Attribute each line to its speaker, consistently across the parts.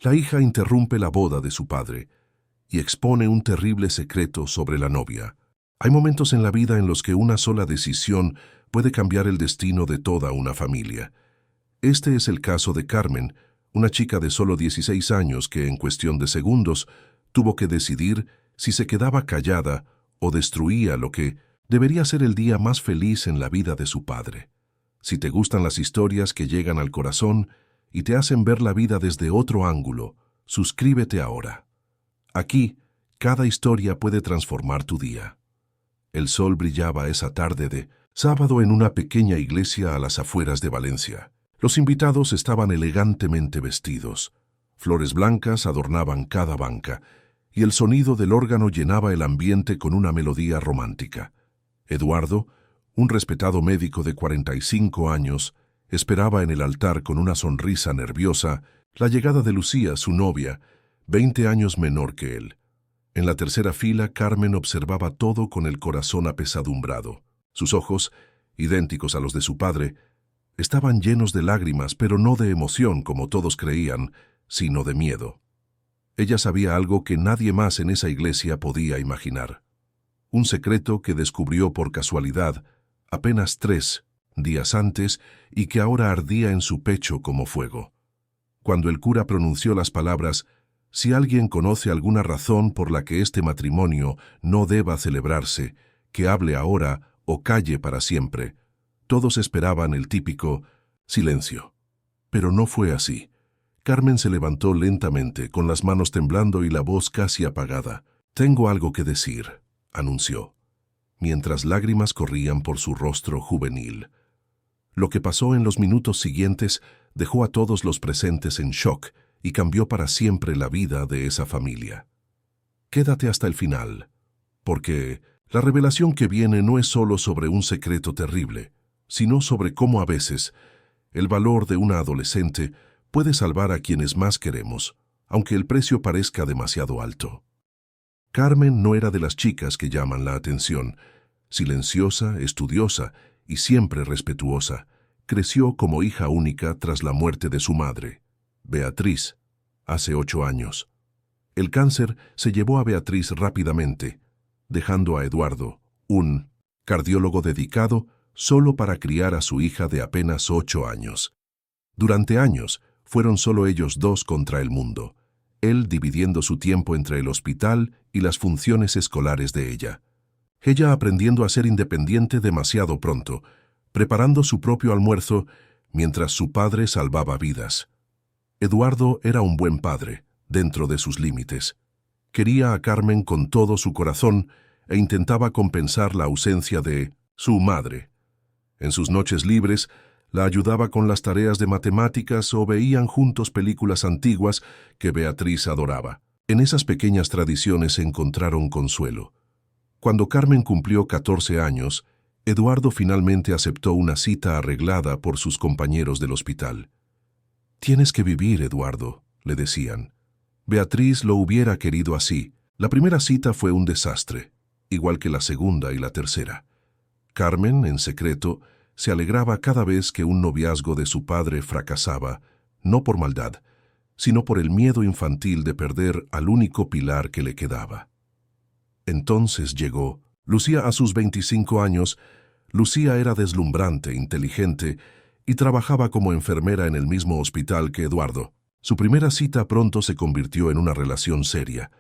Speaker 1: La hija interrumpe la boda de su padre y expone un terrible secreto sobre la novia. Hay momentos en la vida en los que una sola decisión puede cambiar el destino de toda una familia. Este es el caso de Carmen, una chica de solo 16 años que en cuestión de segundos tuvo que decidir si se quedaba callada o destruía lo que debería ser el día más feliz en la vida de su padre. Si te gustan las historias que llegan al corazón y te hacen ver la vida desde otro ángulo, suscríbete ahora. Aquí, cada historia puede transformar tu día. El sol brillaba esa tarde de sábado en una pequeña iglesia a las afueras de Valencia. Los invitados estaban elegantemente vestidos. Flores blancas adornaban cada banca, y el sonido del órgano llenaba el ambiente con una melodía romántica. Eduardo, un respetado médico de 45 años, esperaba en el altar con una sonrisa nerviosa la llegada de Lucía, su novia, 20 años menor que él. En la tercera fila, Carmen observaba todo con el corazón apesadumbrado. Sus ojos, idénticos a los de su padre, estaban llenos de lágrimas, pero no de emoción como todos creían, sino de miedo. Ella sabía algo que nadie más en esa iglesia podía imaginar. Un secreto que descubrió por casualidad apenas 3 días antes y que ahora ardía en su pecho como fuego. Cuando el cura pronunció las palabras «Si alguien conoce alguna razón por la que este matrimonio no deba celebrarse, que hable ahora o calle para siempre», todos esperaban el típico silencio. Pero no fue así. Carmen se levantó lentamente, con las manos temblando y la voz casi apagada. «Tengo algo que decir», anunció, mientras lágrimas corrían por su rostro juvenil. Lo que pasó en los minutos siguientes dejó a todos los presentes en shock y cambió para siempre la vida de esa familia. Quédate hasta el final, porque la revelación que viene no es solo sobre un secreto terrible, sino sobre cómo a veces el valor de una adolescente puede salvar a quienes más queremos, aunque el precio parezca demasiado alto. Carmen no era de las chicas que llaman la atención. Silenciosa, estudiosa y siempre respetuosa, creció como hija única tras la muerte de su madre, Beatriz, hace 8 años. El cáncer se llevó a Beatriz rápidamente, dejando a Eduardo, un cardiólogo dedicado, solo para criar a su hija de apenas 8 años. Durante años, fueron solo ellos dos contra el mundo, él dividiendo su tiempo entre el hospital y las funciones escolares de ella. Ella aprendiendo a ser independiente demasiado pronto, preparando su propio almuerzo mientras su padre salvaba vidas. Eduardo era un buen padre, dentro de sus límites. Quería a Carmen con todo su corazón e intentaba compensar la ausencia de su madre. En sus noches libres, la ayudaba con las tareas de matemáticas o veían juntos películas antiguas que Beatriz adoraba. En esas pequeñas tradiciones encontraron consuelo. Cuando Carmen cumplió 14 años, Eduardo finalmente aceptó una cita arreglada por sus compañeros del hospital. «Tienes que vivir, Eduardo», le decían. Beatriz lo hubiera querido así. La primera cita fue un desastre, igual que la segunda y la tercera. Carmen, en secreto, se alegraba cada vez que un noviazgo de su padre fracasaba, no por maldad, sino por el miedo infantil de perder al único pilar que le quedaba. Entonces llegó Lucía a sus 25 años. Lucía era deslumbrante, inteligente y trabajaba como enfermera en el mismo hospital que Eduardo. Su primera cita pronto se convirtió en una relación seria.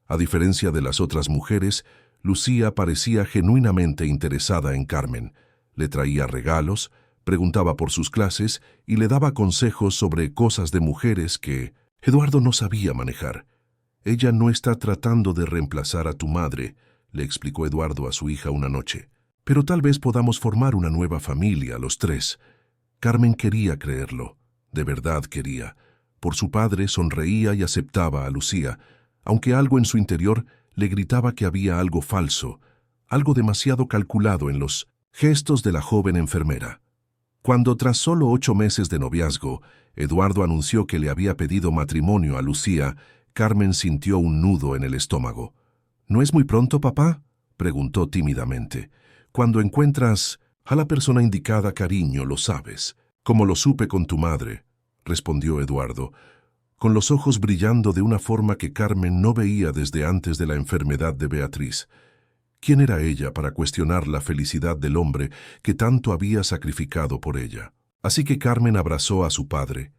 Speaker 1: A diferencia de las otras mujeres, Lucía parecía genuinamente interesada en Carmen. Le traía regalos, preguntaba por sus clases y le daba consejos sobre cosas de mujeres que Eduardo no sabía manejar. «Ella no está tratando de reemplazar a tu madre», le explicó Eduardo a su hija una noche. «Pero tal vez podamos formar una nueva familia, los tres». Carmen quería creerlo, de verdad quería. Por su padre sonreía y aceptaba a Lucía, aunque algo en su interior le gritaba que había algo falso, algo demasiado calculado en los gestos de la joven enfermera. Cuando tras solo 8 meses de noviazgo, Eduardo anunció que le había pedido matrimonio a Lucía, Carmen sintió un nudo en el estómago. «¿No es muy pronto, papá?», preguntó tímidamente. «Cuando encuentras a la persona indicada, cariño, lo sabes, como lo supe con tu madre», respondió Eduardo. con los ojos brillando de una forma que Carmen no veía desde antes de la enfermedad de Beatriz. ¿Quién era ella para cuestionar la felicidad del hombre que tanto había sacrificado por ella? Así que Carmen abrazó a su padre,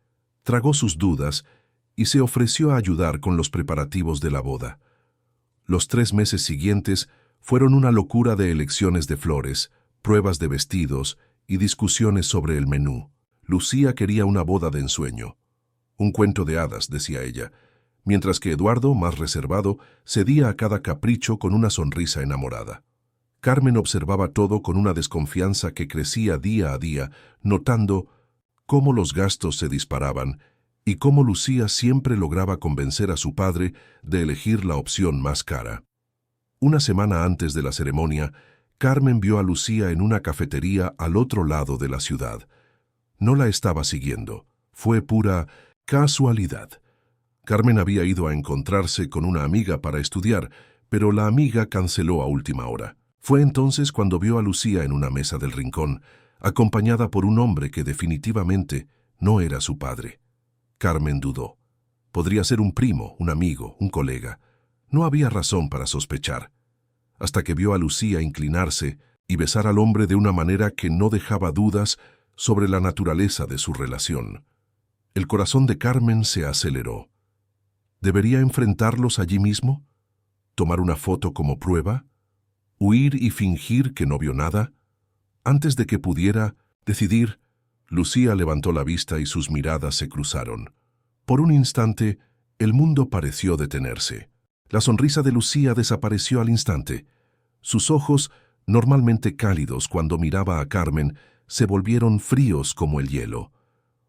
Speaker 1: tragó sus dudas y se ofreció a ayudar con los preparativos de la boda. Los 3 meses siguientes fueron una locura de elecciones de flores, pruebas de vestidos y discusiones sobre el menú. Lucía quería una boda de ensueño. Un cuento de hadas, decía ella, mientras que Eduardo, más reservado, cedía a cada capricho con una sonrisa enamorada. Carmen observaba todo con una desconfianza que crecía día a día, notando cómo los gastos se disparaban y cómo Lucía siempre lograba convencer a su padre de elegir la opción más cara. Una semana antes de la ceremonia, Carmen vio a Lucía en una cafetería al otro lado de la ciudad. No la estaba siguiendo, fue pura casualidad. Carmen había ido a encontrarse con una amiga para estudiar, pero la amiga canceló a última hora. Fue entonces cuando vio a Lucía en una mesa del rincón, acompañada por un hombre que definitivamente no era su padre. Carmen dudó. Podría ser un primo, un amigo, un colega. No había razón para sospechar, hasta que vio a Lucía inclinarse y besar al hombre de una manera que no dejaba dudas sobre la naturaleza de su relación. El corazón de Carmen se aceleró. ¿Debería enfrentarlos allí mismo? ¿Tomar una foto como prueba? ¿Huir y fingir que no vio nada? Antes de que pudiera decidir, Lucía levantó la vista y sus miradas se cruzaron. Por un instante, el mundo pareció detenerse. La sonrisa de Lucía desapareció al instante. Sus ojos, normalmente cálidos cuando miraba a Carmen, se volvieron fríos como el hielo.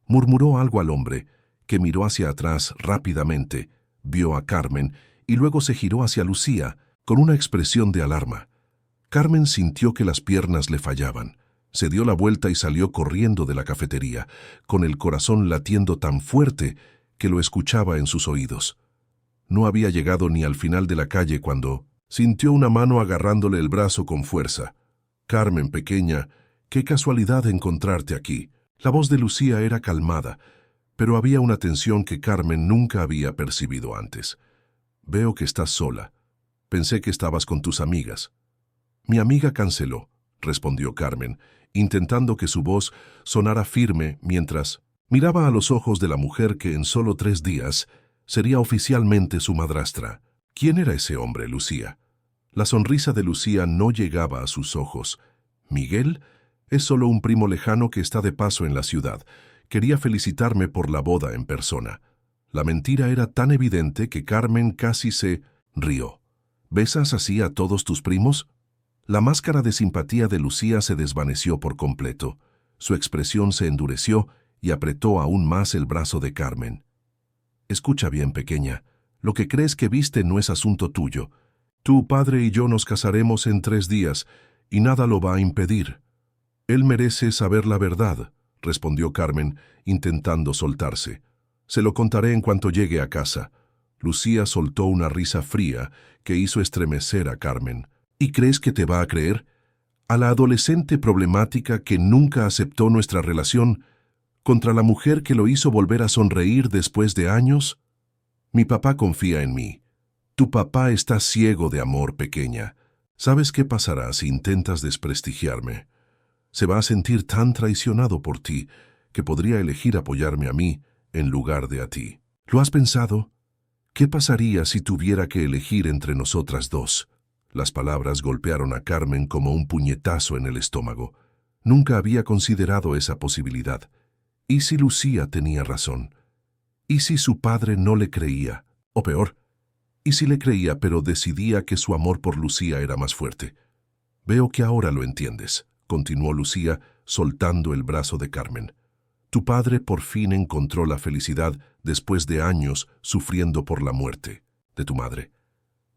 Speaker 1: Murmuró algo al hombre, que miró hacia atrás rápidamente, vio a Carmen y luego se giró hacia Lucía con una expresión de alarma. Carmen sintió que las piernas le fallaban. Se dio la vuelta y salió corriendo de la cafetería, con el corazón latiendo tan fuerte que lo escuchaba en sus oídos. No había llegado ni al final de la calle cuando sintió una mano agarrándole el brazo con fuerza. «Carmen, pequeña, qué casualidad encontrarte aquí». La voz de Lucía era calmada, pero había una tensión que Carmen nunca había percibido antes. «Veo que estás sola. Pensé que estabas con tus amigas». «Mi amiga canceló», respondió Carmen, intentando que su voz sonara firme mientras miraba a los ojos de la mujer que en solo 3 días sería oficialmente su madrastra. ¿Quién era ese hombre, Lucía? La sonrisa de Lucía no llegaba a sus ojos. ¿Miguel? Es solo un primo lejano que está de paso en la ciudad. Quería felicitarme por la boda en persona. La mentira era tan evidente que Carmen casi se rió. ¿Besas así a todos tus primos? La máscara de simpatía de Lucía se desvaneció por completo. Su expresión se endureció y apretó aún más el brazo de Carmen. «Escucha bien, pequeña. Lo que crees que viste no es asunto tuyo. Tu padre y yo nos casaremos en 3 días y nada lo va a impedir». «Él merece saber la verdad», respondió Carmen, intentando soltarse. «Se lo contaré en cuanto llegue a casa». Lucía soltó una risa fría que hizo estremecer a Carmen. «¿Y crees que te va a creer? A la adolescente problemática que nunca aceptó nuestra relación, contra la mujer que lo hizo volver a sonreír después de años? Mi papá confía en mí. Tu papá está ciego de amor, pequeña. ¿Sabes qué pasará si intentas desprestigiarme? Se va a sentir tan traicionado por ti que podría elegir apoyarme a mí en lugar de a ti. ¿Lo has pensado? ¿Qué pasaría si tuviera que elegir entre nosotras dos?» Las palabras golpearon a Carmen como un puñetazo en el estómago. Nunca había considerado esa posibilidad. ¿Y si Lucía tenía razón? ¿Y si su padre no le creía? O peor, ¿y si le creía pero decidía que su amor por Lucía era más fuerte? «Veo que ahora lo entiendes», continuó Lucía, soltando el brazo de Carmen. «Tu padre por fin encontró la felicidad después de años sufriendo por la muerte de tu madre.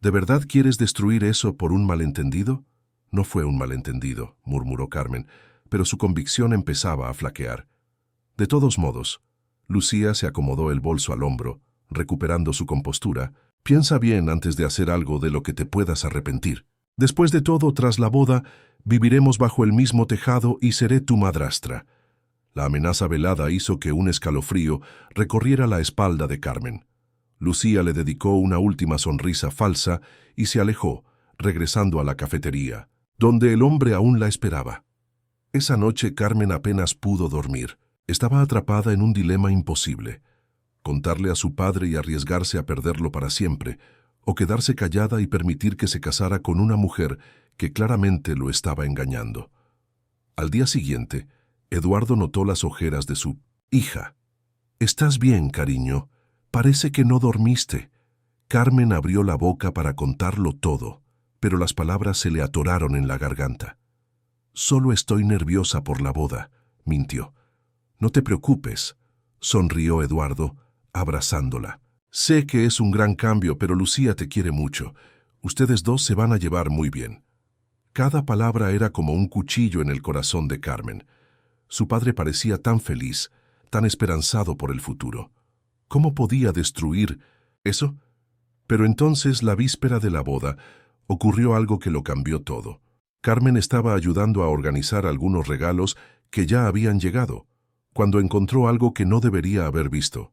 Speaker 1: ¿De verdad quieres destruir eso por un malentendido?» «No fue un malentendido», murmuró Carmen, pero su convicción empezaba a flaquear. De todos modos, Lucía se acomodó el bolso al hombro, recuperando su compostura. «Piensa bien antes de hacer algo de lo que te puedas arrepentir. Después de todo, tras la boda, viviremos bajo el mismo tejado y seré tu madrastra». La amenaza velada hizo que un escalofrío recorriera la espalda de Carmen. Lucía le dedicó una última sonrisa falsa y se alejó, regresando a la cafetería, donde el hombre aún la esperaba. Esa noche Carmen apenas pudo dormir. Estaba atrapada en un dilema imposible: contarle a su padre y arriesgarse a perderlo para siempre, o quedarse callada y permitir que se casara con una mujer que claramente lo estaba engañando. Al día siguiente, Eduardo notó las ojeras de su hija. «¿Estás bien, cariño? Parece que no dormiste». Carmen abrió la boca para contarlo todo, pero las palabras se le atoraron en la garganta. «Solo estoy nerviosa por la boda», mintió. «No te preocupes», sonrió Eduardo, abrazándola. «Sé que es un gran cambio, pero Lucía te quiere mucho. Ustedes dos se van a llevar muy bien». Cada palabra era como un cuchillo en el corazón de Carmen. Su padre parecía tan feliz, tan esperanzado por el futuro. ¿Cómo podía destruir eso? Pero entonces, la víspera de la boda, ocurrió algo que lo cambió todo. Carmen estaba ayudando a organizar algunos regalos que ya habían llegado, cuando encontró algo que no debería haber visto: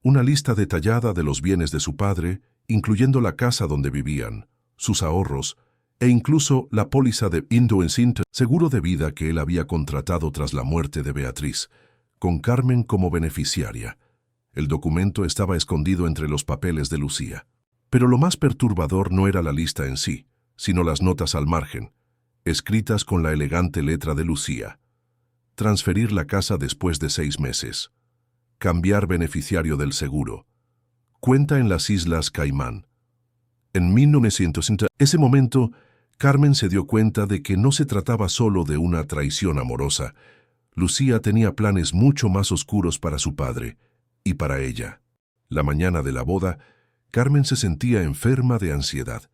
Speaker 1: una lista detallada de los bienes de su padre, incluyendo la casa donde vivían, sus ahorros, e incluso la póliza de Indo-Insint, seguro de vida que él había contratado tras la muerte de Beatriz, con Carmen como beneficiaria. El documento estaba escondido entre los papeles de Lucía. Pero lo más perturbador no era la lista en sí, sino las notas al margen, escritas con la elegante letra de Lucía. Transferir la casa después de 6 meses. Cambiar beneficiario del seguro. Cuenta en las Islas Caimán. En 1960, ese momento, Carmen se dio cuenta de que no se trataba solo de una traición amorosa. Lucía tenía planes mucho más oscuros para su padre y para ella. La mañana de la boda, Carmen se sentía enferma de ansiedad.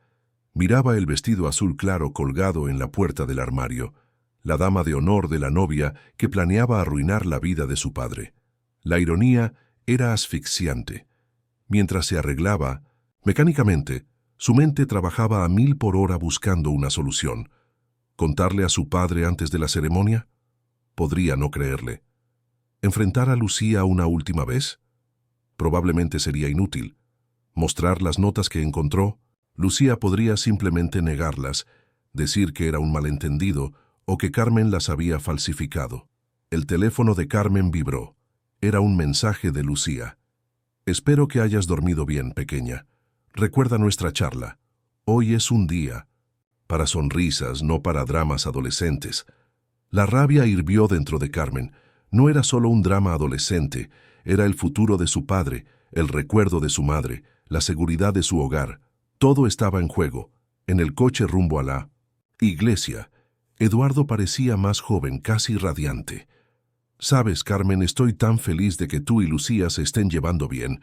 Speaker 1: Miraba el vestido azul claro colgado en la puerta del armario, la dama de honor de la novia que planeaba arruinar la vida de su padre. La ironía era asfixiante. Mientras se arreglaba, mecánicamente, su mente trabajaba a 1000 por hora buscando una solución. ¿Contarle a su padre antes de la ceremonia? Podría no creerle. ¿Enfrentar a Lucía una última vez? Probablemente sería inútil. ¿Mostrar las notas que encontró? Lucía podría simplemente negarlas, decir que era un malentendido o que Carmen las había falsificado. El teléfono de Carmen vibró. Era un mensaje de Lucía. «Espero que hayas dormido bien, pequeña. Recuerda nuestra charla. Hoy es un día para sonrisas, no para dramas adolescentes». La rabia hirvió dentro de Carmen. No era solo un drama adolescente, era el futuro de su padre, el recuerdo de su madre, la seguridad de su hogar. Todo estaba en juego. En el coche rumbo a la iglesia, Eduardo parecía más joven, casi radiante. «Sabes, Carmen, estoy tan feliz de que tú y Lucía se estén llevando bien.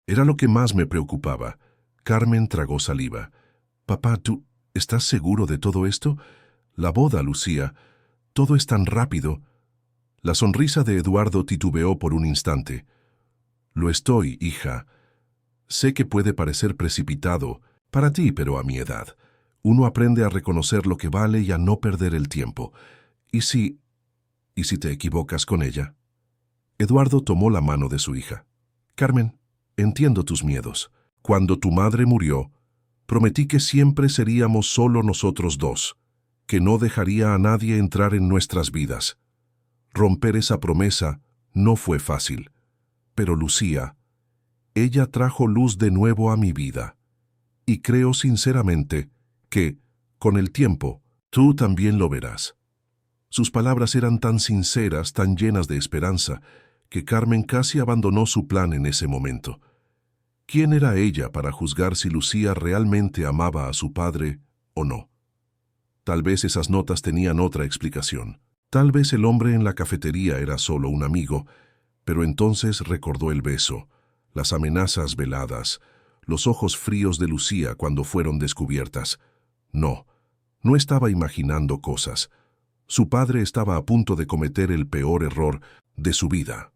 Speaker 1: Era lo que más me preocupaba». Carmen tragó saliva. «Papá, ¿tú estás seguro de todo esto? La boda, Lucía. Todo es tan rápido». La sonrisa de Eduardo titubeó por un instante. «Lo estoy, hija. Sé que puede parecer precipitado para ti, pero a mi edad, uno aprende a reconocer lo que vale y a no perder el tiempo. ¿Y si te equivocas con ella?» Eduardo tomó la mano de su hija. «Carmen, entiendo tus miedos. Cuando tu madre murió, prometí que siempre seríamos solo nosotros dos, que no dejaría a nadie entrar en nuestras vidas. Romper esa promesa no fue fácil. Pero Lucía, ella trajo luz de nuevo a mi vida. Y creo sinceramente que, con el tiempo, tú también lo verás». Sus palabras eran tan sinceras, tan llenas de esperanza, que Carmen casi abandonó su plan en ese momento. ¿Quién era ella para juzgar si Lucía realmente amaba a su padre o no? Tal vez esas notas tenían otra explicación. Tal vez el hombre en la cafetería era solo un amigo, pero entonces recordó el beso, las amenazas veladas, los ojos fríos de Lucía cuando fueron descubiertas. No estaba imaginando cosas. Su padre estaba a punto de cometer el peor error de su vida.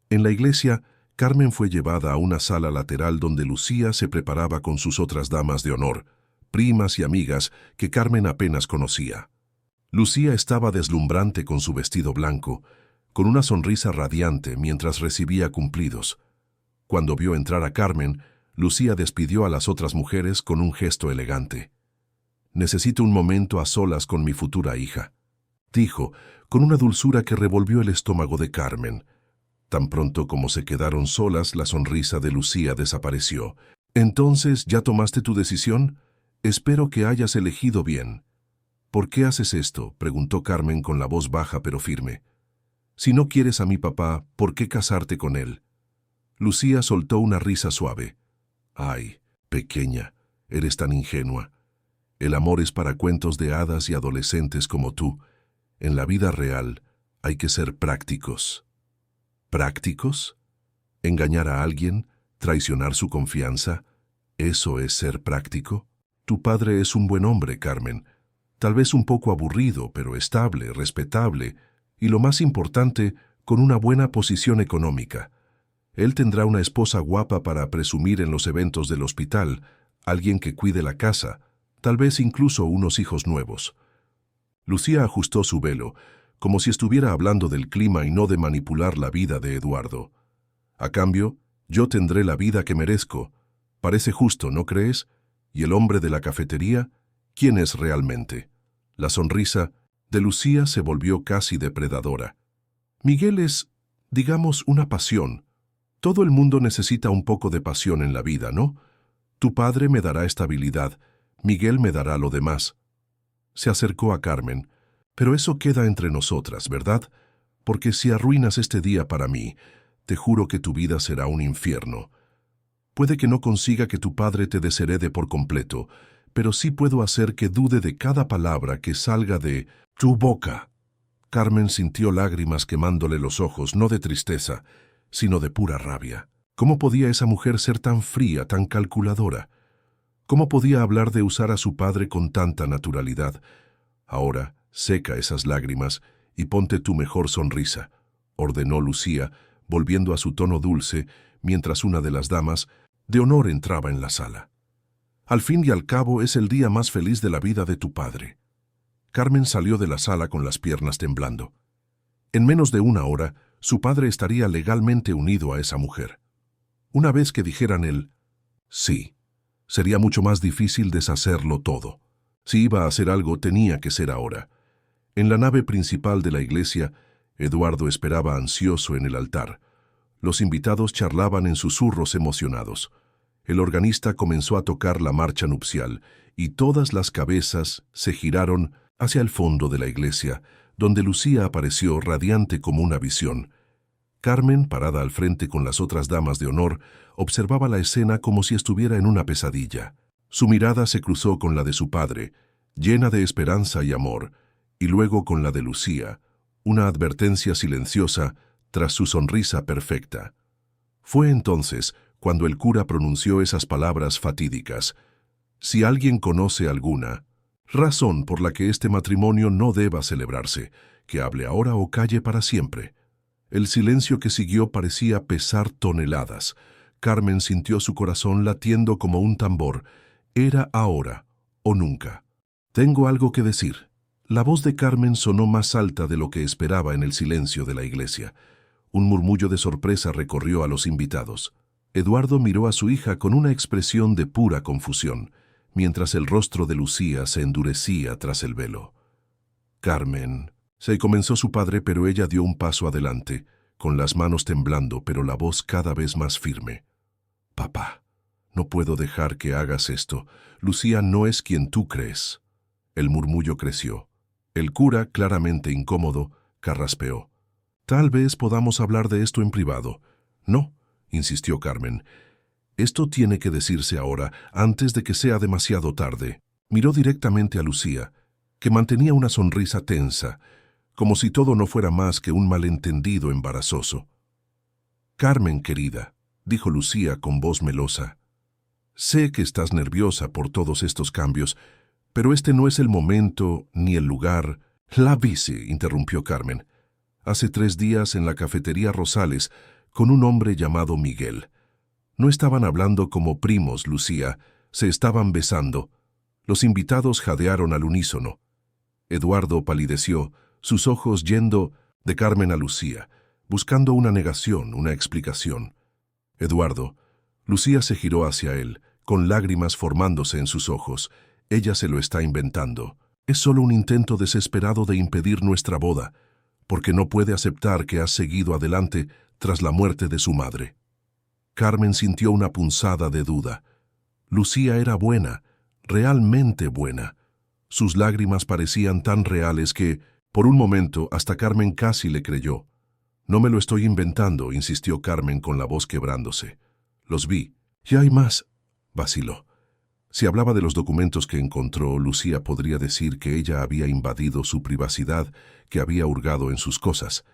Speaker 1: En la iglesia, Carmen fue llevada a una sala lateral donde Lucía se preparaba con sus otras damas de honor, primas y amigas que Carmen apenas conocía. Lucía estaba deslumbrante con su vestido blanco, con una sonrisa radiante mientras recibía cumplidos. Cuando vio entrar a Carmen, Lucía despidió a las otras mujeres con un gesto elegante. «Necesito un momento a solas con mi futura hija», dijo, con una dulzura que revolvió el estómago de Carmen. Tan pronto como se quedaron solas, la sonrisa de Lucía desapareció. «Entonces, ¿ya tomaste tu decisión? Espero que hayas elegido bien». «¿Por qué haces esto?», preguntó Carmen con la voz baja pero firme. «Si no quieres a mi papá, ¿por qué casarte con él?». Lucía soltó una risa suave. «Ay, pequeña, eres tan ingenua. El amor es para cuentos de hadas y adolescentes como tú. En la vida real hay que ser prácticos». ¿Prácticos? ¿Engañar a alguien? ¿Traicionar su confianza? ¿Eso es ser práctico? Tu padre es un buen hombre, Carmen. Tal vez un poco aburrido, pero estable, respetable y, lo más importante, con una buena posición económica. Él tendrá una esposa guapa para presumir en los eventos del hospital, alguien que cuide la casa, tal vez incluso unos hijos nuevos. Lucía ajustó su velo, como si estuviera hablando del clima y no de manipular la vida de Eduardo. «A cambio, yo tendré la vida que merezco. Parece justo, ¿no crees? ¿Y el hombre de la cafetería? ¿Quién es realmente?». La sonrisa de Lucía se volvió casi depredadora. «Miguel es, digamos, una pasión. Todo el mundo necesita un poco de pasión en la vida, ¿no? Tu padre me dará estabilidad, Miguel me dará lo demás». Se acercó a Carmen. «Pero eso queda entre nosotras, ¿verdad? Porque si arruinas este día para mí, te juro que tu vida será un infierno. Puede que no consiga que tu padre te desherede por completo, pero sí puedo hacer que dude de cada palabra que salga de tu boca». Carmen sintió lágrimas quemándole los ojos, no de tristeza, sino de pura rabia. ¿Cómo podía esa mujer ser tan fría, tan calculadora? ¿Cómo podía hablar de usar a su padre con tanta naturalidad? «Ahora, seca esas lágrimas y ponte tu mejor sonrisa», ordenó Lucía, volviendo a su tono dulce, mientras una de las damas de honor entraba en la sala. «Al fin y al cabo es el día más feliz de la vida de tu padre». Carmen salió de la sala con las piernas temblando. En menos de una hora, su padre estaría legalmente unido a esa mujer. Una vez que dijeran el sí, sería mucho más difícil deshacerlo todo. Si iba a hacer algo, tenía que ser ahora. En la nave principal de la iglesia, Eduardo esperaba ansioso en el altar. Los invitados charlaban en susurros emocionados. El organista comenzó a tocar la marcha nupcial y todas las cabezas se giraron hacia el fondo de la iglesia, donde Lucía apareció radiante como una visión. Carmen, parada al frente con las otras damas de honor, observaba la escena como si estuviera en una pesadilla. Su mirada se cruzó con la de su padre, llena de esperanza y amor, y luego con la de Lucía, una advertencia silenciosa tras su sonrisa perfecta. Fue entonces cuando el cura pronunció esas palabras fatídicas: «Si alguien conoce alguna razón por la que este matrimonio no deba celebrarse, que hable ahora o calle para siempre». El silencio que siguió parecía pesar toneladas. Carmen sintió su corazón latiendo como un tambor. Era ahora o nunca. «Tengo algo que decir». La voz de Carmen sonó más alta de lo que esperaba en el silencio de la iglesia. Un murmullo de sorpresa recorrió a los invitados. Eduardo miró a su hija con una expresión de pura confusión, mientras el rostro de Lucía se endurecía tras el velo. «Carmen», se comenzó su padre, pero ella dio un paso adelante, con las manos temblando, pero la voz cada vez más firme. «Papá, no puedo dejar que hagas esto. Lucía no es quien tú crees». El murmullo creció. El cura, claramente incómodo, carraspeó. «Tal vez podamos hablar de esto en privado». «No», insistió Carmen. «Esto tiene que decirse ahora, antes de que sea demasiado tarde». Miró directamente a Lucía, que mantenía una sonrisa tensa, como si todo no fuera más que un malentendido embarazoso. «Carmen, querida», dijo Lucía con voz melosa, «sé que estás nerviosa por todos estos cambios, pero este no es el momento ni el lugar». «La vice», interrumpió Carmen, «hace 3 días en la cafetería Rosales, con un hombre llamado Miguel. No estaban hablando como primos, Lucía, se estaban besando». Los invitados jadearon al unísono. Eduardo palideció, sus ojos yendo De Carmen a Lucía, buscando una negación, una explicación. Eduardo, Lucía se giró hacia él, con lágrimas formándose en sus ojos. Ella se lo está inventando. Es solo un intento desesperado de impedir nuestra boda, porque no puede aceptar que has seguido adelante tras la muerte de su madre. Carmen sintió una punzada de duda. Lucía era buena, realmente buena. Sus lágrimas parecían tan reales que, por un momento, hasta Carmen casi le creyó. No me lo estoy inventando, insistió Carmen con la voz quebrándose. Los vi. Y hay más, vaciló. Si hablaba de los documentos que encontró, Lucía podría decir que ella había invadido su privacidad, que había hurgado en sus cosas.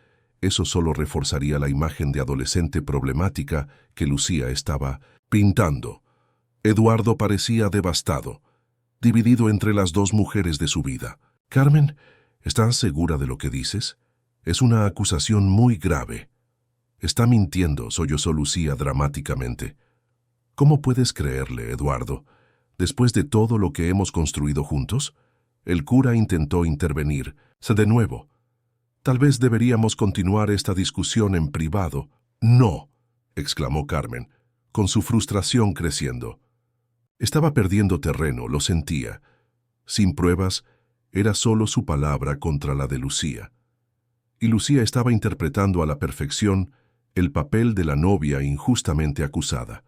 Speaker 1: Eso solo reforzaría la imagen de adolescente problemática que Lucía estaba pintando. Eduardo parecía devastado, dividido entre las dos mujeres de su vida. Carmen, ¿estás segura de lo que dices? Es una acusación muy grave. Está mintiendo, sollozó Lucía dramáticamente. ¿Cómo puedes creerle, Eduardo? Después de todo lo que hemos construido juntos, el cura intentó intervenir. De nuevo, tal vez deberíamos continuar esta discusión en privado. No, exclamó Carmen, con su frustración creciendo. Estaba perdiendo terreno, lo sentía. Sin pruebas, era solo su palabra contra la de Lucía. Y Lucía estaba interpretando a la perfección el papel de la novia injustamente acusada.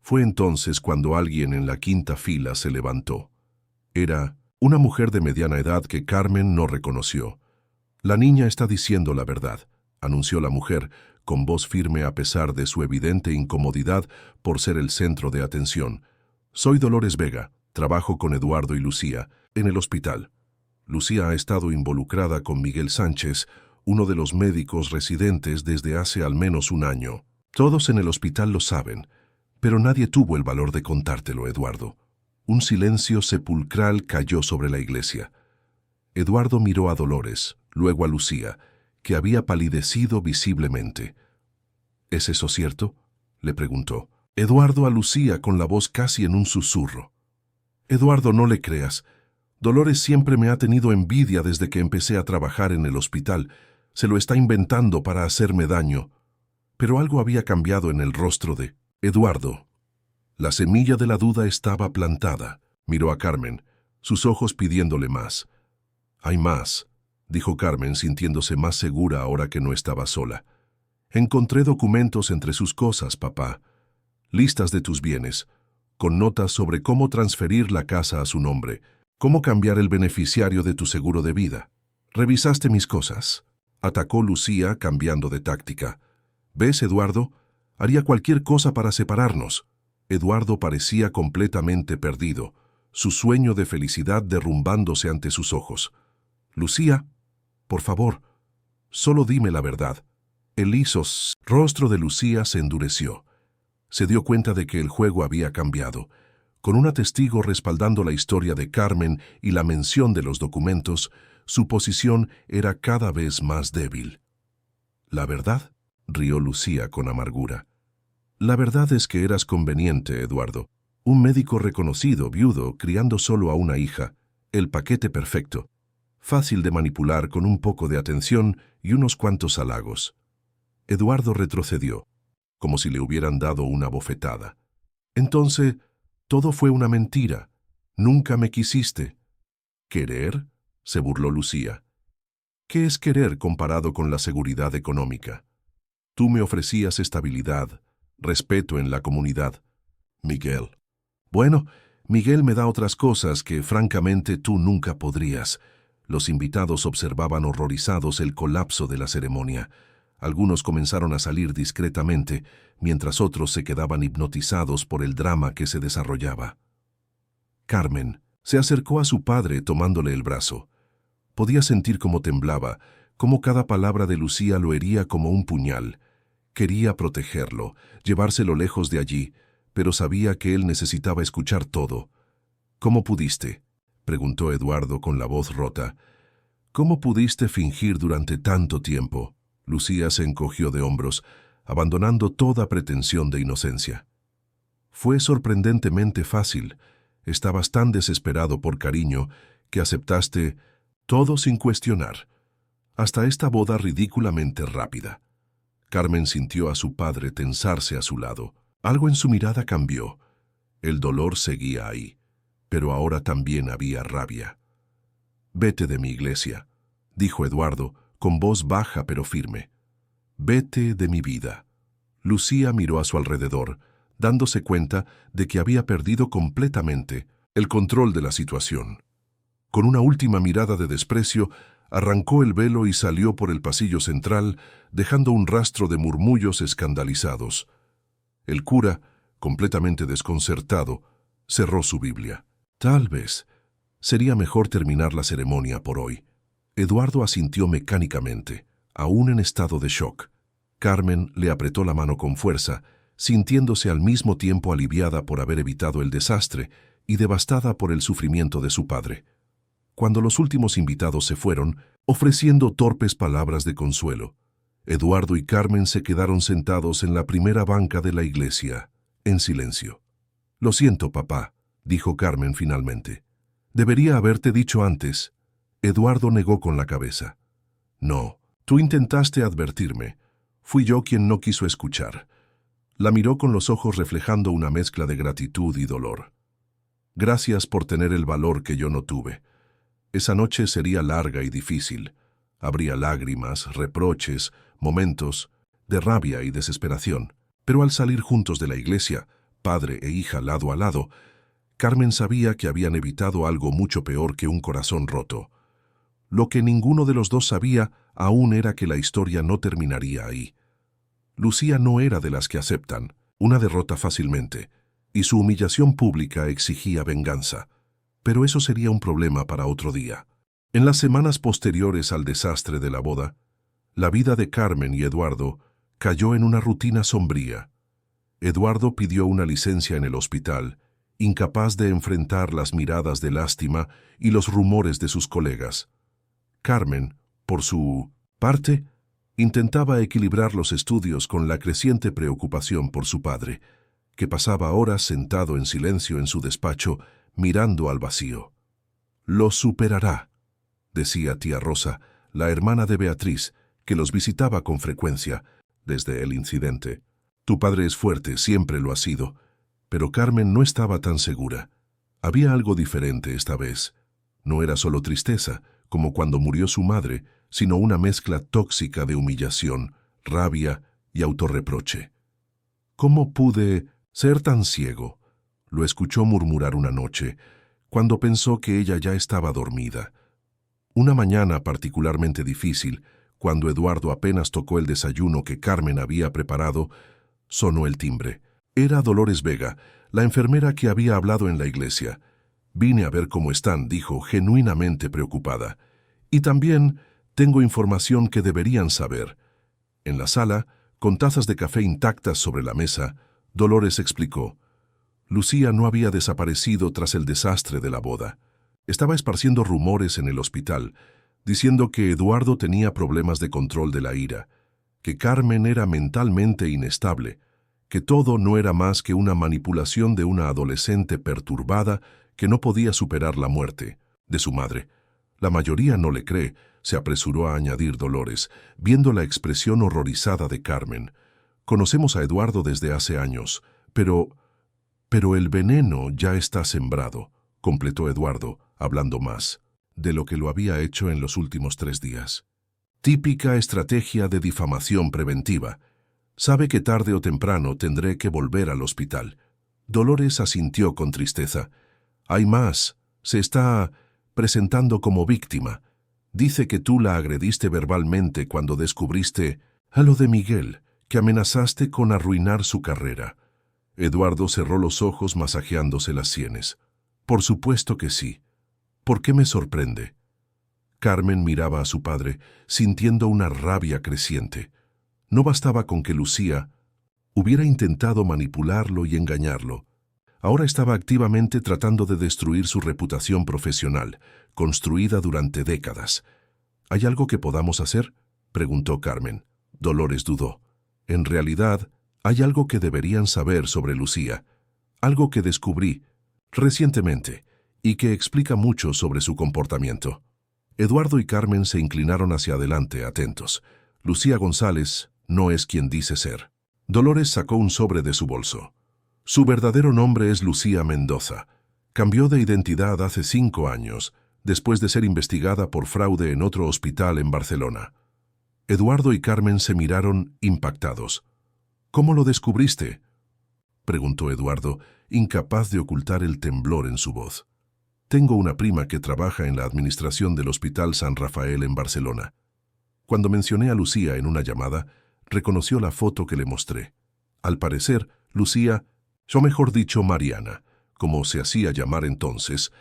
Speaker 1: Fue entonces cuando alguien en la quinta fila se levantó. Era una mujer de mediana edad que Carmen no reconoció. La niña está diciendo la verdad, anunció la mujer, con voz firme a pesar de su evidente incomodidad por ser el centro de atención. Soy Dolores Vega, trabajo con Eduardo y Lucía, en el hospital. Lucía ha estado involucrada con Miguel Sánchez, uno de los médicos residentes desde hace al menos un año. Todos en el hospital lo saben, pero nadie tuvo el valor de contártelo, Eduardo. Un silencio sepulcral cayó sobre la iglesia. Eduardo miró a Dolores, luego a Lucía, que había palidecido visiblemente. ¿Es eso cierto?, le preguntó. Eduardo a Lucía con la voz casi en un susurro. Eduardo, no le creas. Dolores siempre me ha tenido envidia desde que empecé a trabajar en el hospital. Se lo está inventando para hacerme daño. Pero algo había cambiado en el rostro de Eduardo. La semilla de la duda estaba plantada. Miró a Carmen, sus ojos pidiéndole más. Hay más, dijo Carmen, sintiéndose más segura ahora que no estaba sola. Encontré documentos entre sus cosas, papá. Listas de tus bienes, con notas sobre cómo transferir la casa a su nombre, cómo cambiar el beneficiario de tu seguro de vida. ¿Revisaste mis cosas?, atacó Lucía, cambiando de táctica. ¿Ves, Eduardo? Haría cualquier cosa para separarnos. Eduardo parecía completamente perdido, su sueño de felicidad derrumbándose ante sus ojos. Lucía, por favor, solo dime la verdad. El liso rostro de Lucía se endureció. Se dio cuenta de que el juego había cambiado. Con una testigo respaldando la historia de Carmen y la mención de los documentos, su posición era cada vez más débil. ¿La verdad?, rió Lucía con amargura. La verdad es que eras conveniente, Eduardo. Un médico reconocido, viudo, criando solo a una hija. El paquete perfecto. Fácil de manipular con un poco de atención y unos cuantos halagos. Eduardo retrocedió, como si le hubieran dado una bofetada. Entonces, todo fue una mentira. Nunca me quisiste. ¿Querer?, se burló Lucía. ¿Qué es querer comparado con la seguridad económica? Tú me ofrecías estabilidad, respeto en la comunidad. Miguel. Bueno, Miguel me da otras cosas que francamente tú nunca podrías. Los invitados observaban horrorizados el colapso de la ceremonia. Algunos comenzaron a salir discretamente, mientras otros se quedaban hipnotizados por el drama que se desarrollaba. Carmen se acercó a su padre tomándole el brazo. Podía sentir cómo temblaba, cómo cada palabra de Lucía lo hería como un puñal. Quería protegerlo, llevárselo lejos de allí, pero sabía que él necesitaba escuchar todo. ¿Cómo pudiste?, preguntó Eduardo con la voz rota. ¿Cómo pudiste fingir durante tanto tiempo? Lucía se encogió de hombros, abandonando toda pretensión de inocencia. Fue sorprendentemente fácil. Estabas tan desesperado por cariño que aceptaste todo sin cuestionar. hasta esta boda ridículamente rápida. Carmen sintió a su padre tensarse a su lado. Algo en su mirada cambió. El dolor seguía ahí, pero ahora también había rabia. «Vete de mi iglesia», dijo Eduardo, con voz baja pero firme. «Vete de mi vida». Lucía miró a su alrededor, dándose cuenta de que había perdido completamente el control de la situación. Con una última mirada de desprecio, arrancó el velo y salió por el pasillo central, dejando un rastro de murmullos escandalizados. El cura, completamente desconcertado, cerró su Biblia. Tal vez sería mejor terminar la ceremonia por hoy. Eduardo asintió mecánicamente, aún en estado de shock. Carmen le apretó la mano con fuerza, sintiéndose al mismo tiempo aliviada por haber evitado el desastre y devastada por el sufrimiento de su padre. Cuando los últimos invitados se fueron, ofreciendo torpes palabras de consuelo, Eduardo y Carmen se quedaron sentados en la primera banca de la iglesia, en silencio. «Lo siento, papá», dijo Carmen finalmente. «Debería haberte dicho antes». Eduardo negó con la cabeza. «No, tú intentaste advertirme. Fui yo quien no quiso escuchar». La miró con los ojos reflejando una mezcla de gratitud y dolor. «Gracias por tener el valor que yo no tuve. Esa noche sería larga y difícil. Habría lágrimas, reproches, momentos de rabia y desesperación. Pero al salir juntos de la iglesia, padre e hija lado a lado, Carmen sabía que habían evitado algo mucho peor que un corazón roto. Lo que ninguno de los dos sabía aún era que la historia no terminaría ahí. Lucía no era de las que aceptan una derrota fácilmente, y su humillación pública exigía venganza. Pero eso sería un problema para otro día. En las semanas posteriores al desastre de la boda, la vida de Carmen y Eduardo cayó en una rutina sombría. Eduardo pidió una licencia en el hospital, incapaz de enfrentar las miradas de lástima y los rumores de sus colegas. Carmen, por su parte, intentaba equilibrar los estudios con la creciente preocupación por su padre, que pasaba horas sentado en silencio en su despacho, mirando al vacío. «Lo superará», decía tía Rosa, la hermana de Beatriz, que los visitaba con frecuencia desde el incidente. «Tu padre es fuerte, siempre lo ha sido». Pero Carmen no estaba tan segura. Había algo diferente esta vez. No era solo tristeza, como cuando murió su madre, sino una mezcla tóxica de humillación, rabia y autorreproche. «¿Cómo pude ser tan ciego?», lo escuchó murmurar una noche, cuando pensó que ella ya estaba dormida. Una mañana particularmente difícil, cuando Eduardo apenas tocó el desayuno que Carmen había preparado, sonó el timbre. Era Dolores Vega, la enfermera que había hablado en la iglesia. «Vine a ver cómo están», dijo, genuinamente preocupada. «Y también tengo información que deberían saber». En la sala, con tazas de café intactas sobre la mesa, Dolores explicó. Lucía no había desaparecido tras el desastre de la boda. Estaba esparciendo rumores en el hospital, diciendo que Eduardo tenía problemas de control de la ira, que Carmen era mentalmente inestable, que todo no era más que una manipulación de una adolescente perturbada que no podía superar la muerte de su madre. «La mayoría no le cree», se apresuró a añadir Dolores, viendo la expresión horrorizada de Carmen. «Conocemos a Eduardo desde hace años, pero el veneno ya está sembrado», completó Eduardo, hablando más de lo que lo había hecho en los últimos 3 días. «Típica estrategia de difamación preventiva. Sabe que tarde o temprano tendré que volver al hospital». Dolores asintió con tristeza. «Hay más. Se está presentando como víctima. Dice que tú la agrediste verbalmente cuando descubriste a lo de Miguel, que amenazaste con arruinar su carrera». Eduardo cerró los ojos masajeándose las sienes. «Por supuesto que sí. ¿Por qué me sorprende?». Carmen miraba a su padre, sintiendo una rabia creciente. No bastaba con que Lucía hubiera intentado manipularlo y engañarlo. Ahora estaba activamente tratando de destruir su reputación profesional, construida durante décadas. «¿Hay algo que podamos hacer?», preguntó Carmen. Dolores dudó. «En realidad, hay algo que deberían saber sobre Lucía, algo que descubrí recientemente y que explica mucho sobre su comportamiento». Eduardo y Carmen se inclinaron hacia adelante, atentos. Lucía González no es quien dice ser. Dolores sacó un sobre de su bolso. Su verdadero nombre es Lucía Mendoza. Cambió de identidad hace 5 años, después de ser investigada por fraude en otro hospital en Barcelona. Eduardo y Carmen se miraron impactados. ¿Cómo lo descubriste?, preguntó Eduardo, incapaz de ocultar el temblor en su voz. Tengo una prima que trabaja en la administración del Hospital San Rafael en Barcelona. Cuando mencioné a Lucía en una llamada, reconoció la foto que le mostré. Al parecer, Lucía, o mejor dicho, Mariana, como se hacía llamar entonces,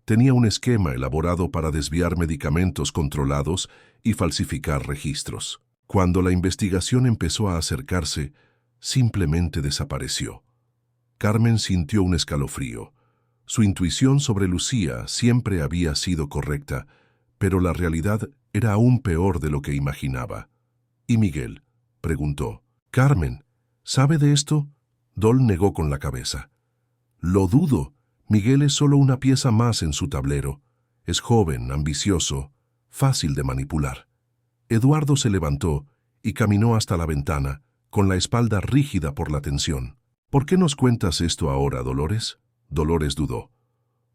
Speaker 1: tenía un esquema elaborado para desviar medicamentos controlados y falsificar registros. Cuando la investigación empezó a acercarse, simplemente desapareció. Carmen sintió un escalofrío. Su intuición sobre Lucía siempre había sido correcta, pero la realidad era aún peor de lo que imaginaba. ¿Y Miguel?, preguntó. «Carmen, ¿sabe de esto?». Dol negó con la cabeza. «Lo dudo. Miguel es solo una pieza más en su tablero. Es joven, ambicioso, fácil de manipular». Eduardo se levantó y caminó hasta la ventana, con la espalda rígida por la tensión. «¿Por qué nos cuentas esto ahora, Dolores?». Dolores dudó.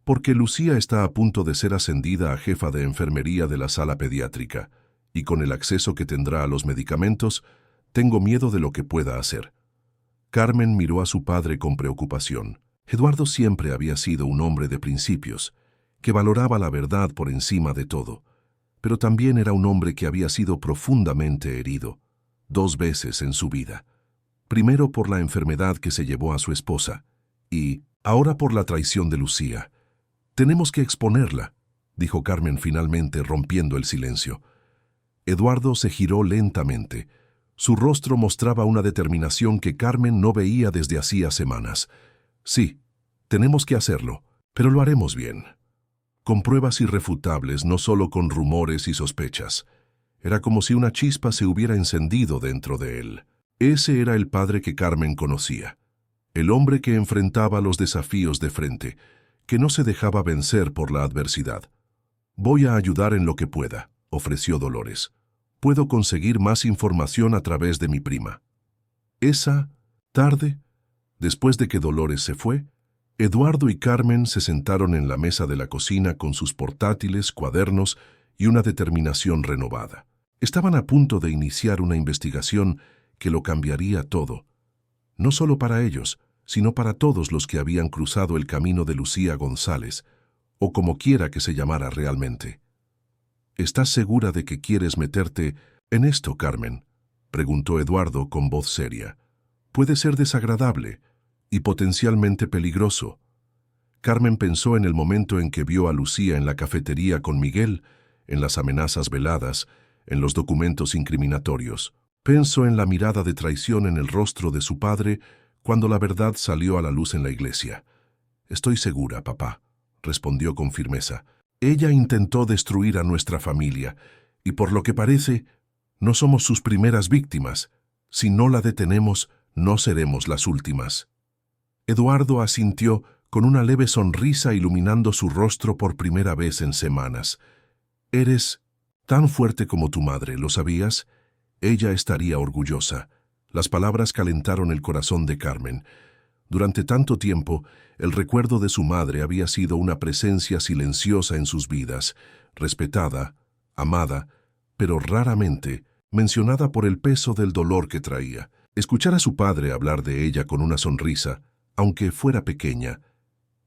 Speaker 1: «Porque Lucía está a punto de ser ascendida a jefa de enfermería de la sala pediátrica, y con el acceso que tendrá a los medicamentos, tengo miedo de lo que pueda hacer». Carmen miró a su padre con preocupación. Eduardo siempre había sido un hombre de principios, que valoraba la verdad por encima de todo, pero también era un hombre que había sido profundamente herido, 2 veces en su vida. Primero por la enfermedad que se llevó a su esposa, y ahora por la traición de Lucía. «Tenemos que exponerla», dijo Carmen finalmente, rompiendo el silencio. Eduardo se giró lentamente. Su rostro mostraba una determinación que Carmen no veía desde hacía semanas. «Sí, tenemos que hacerlo, pero lo haremos bien. Con pruebas irrefutables, no solo con rumores y sospechas». Era como si una chispa se hubiera encendido dentro de él. Ese era el padre que Carmen conocía. El hombre que enfrentaba los desafíos de frente, que no se dejaba vencer por la adversidad. «Voy a ayudar en lo que pueda», ofreció Dolores. «Puedo conseguir más información a través de mi prima». Esa tarde, después de que Dolores se fue, Eduardo y Carmen se sentaron en la mesa de la cocina con sus portátiles, cuadernos y una determinación renovada. Estaban a punto de iniciar una investigación que lo cambiaría todo, no solo para ellos, sino para todos los que habían cruzado el camino de Lucía González, o como quiera que se llamara realmente. «¿Estás segura de que quieres meterte en esto, Carmen?», preguntó Eduardo con voz seria. «Puede ser desagradable y potencialmente peligroso». Carmen pensó en el momento en que vio a Lucía en la cafetería con Miguel, en las amenazas veladas, en los documentos incriminatorios. Pensó en la mirada de traición en el rostro de su padre cuando la verdad salió a la luz en la iglesia. «Estoy segura, papá», respondió con firmeza. «Ella intentó destruir a nuestra familia, y por lo que parece, no somos sus primeras víctimas. Si no la detenemos, no seremos las últimas». Eduardo asintió con una leve sonrisa iluminando su rostro por primera vez en semanas. «Eres tan fuerte como tu madre, ¿lo sabías? Ella estaría orgullosa». Las palabras calentaron el corazón de Carmen. Durante tanto tiempo, el recuerdo de su madre había sido una presencia silenciosa en sus vidas, respetada, amada, pero raramente mencionada por el peso del dolor que traía. Escuchar a su padre hablar de ella con una sonrisa, aunque fuera pequeña,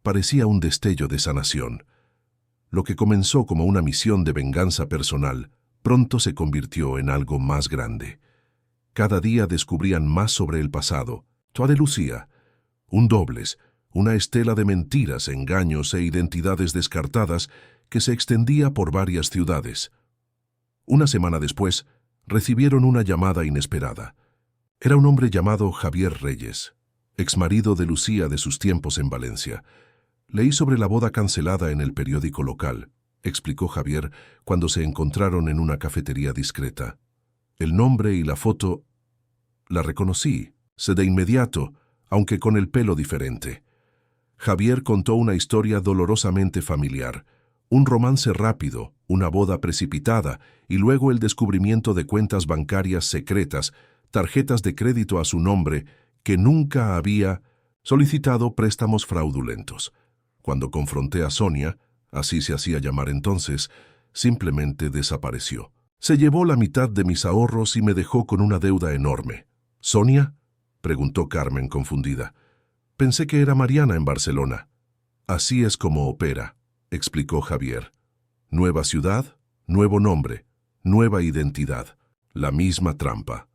Speaker 1: parecía un destello de sanación. Lo que comenzó como una misión de venganza personal, pronto se convirtió en algo más grande. Cada día descubrían más sobre el pasado, toda de Lucía, un doblez, una estela de mentiras, engaños e identidades descartadas que se extendía por varias ciudades. Una semana después, recibieron una llamada inesperada. Era un hombre llamado Javier Reyes, exmarido de Lucía de sus tiempos en Valencia. «Leí sobre la boda cancelada en el periódico local», explicó Javier cuando se encontraron en una cafetería discreta. «El nombre y la foto la reconocí, sé de inmediato, aunque con el pelo diferente». Javier contó una historia dolorosamente familiar, Un romance rápido, una boda precipitada y luego el descubrimiento de cuentas bancarias secretas, tarjetas de crédito a su nombre que nunca había solicitado préstamos fraudulentos. Cuando confronté a Sonia, así se hacía llamar entonces, simplemente desapareció. Se llevó la mitad de mis ahorros y me dejó con una deuda enorme. ¿Sonia?, preguntó Carmen confundida. Pensé que era Mariana en Barcelona. Así es como opera, explicó Javier. Nueva ciudad, nuevo nombre, nueva identidad, la misma trampa.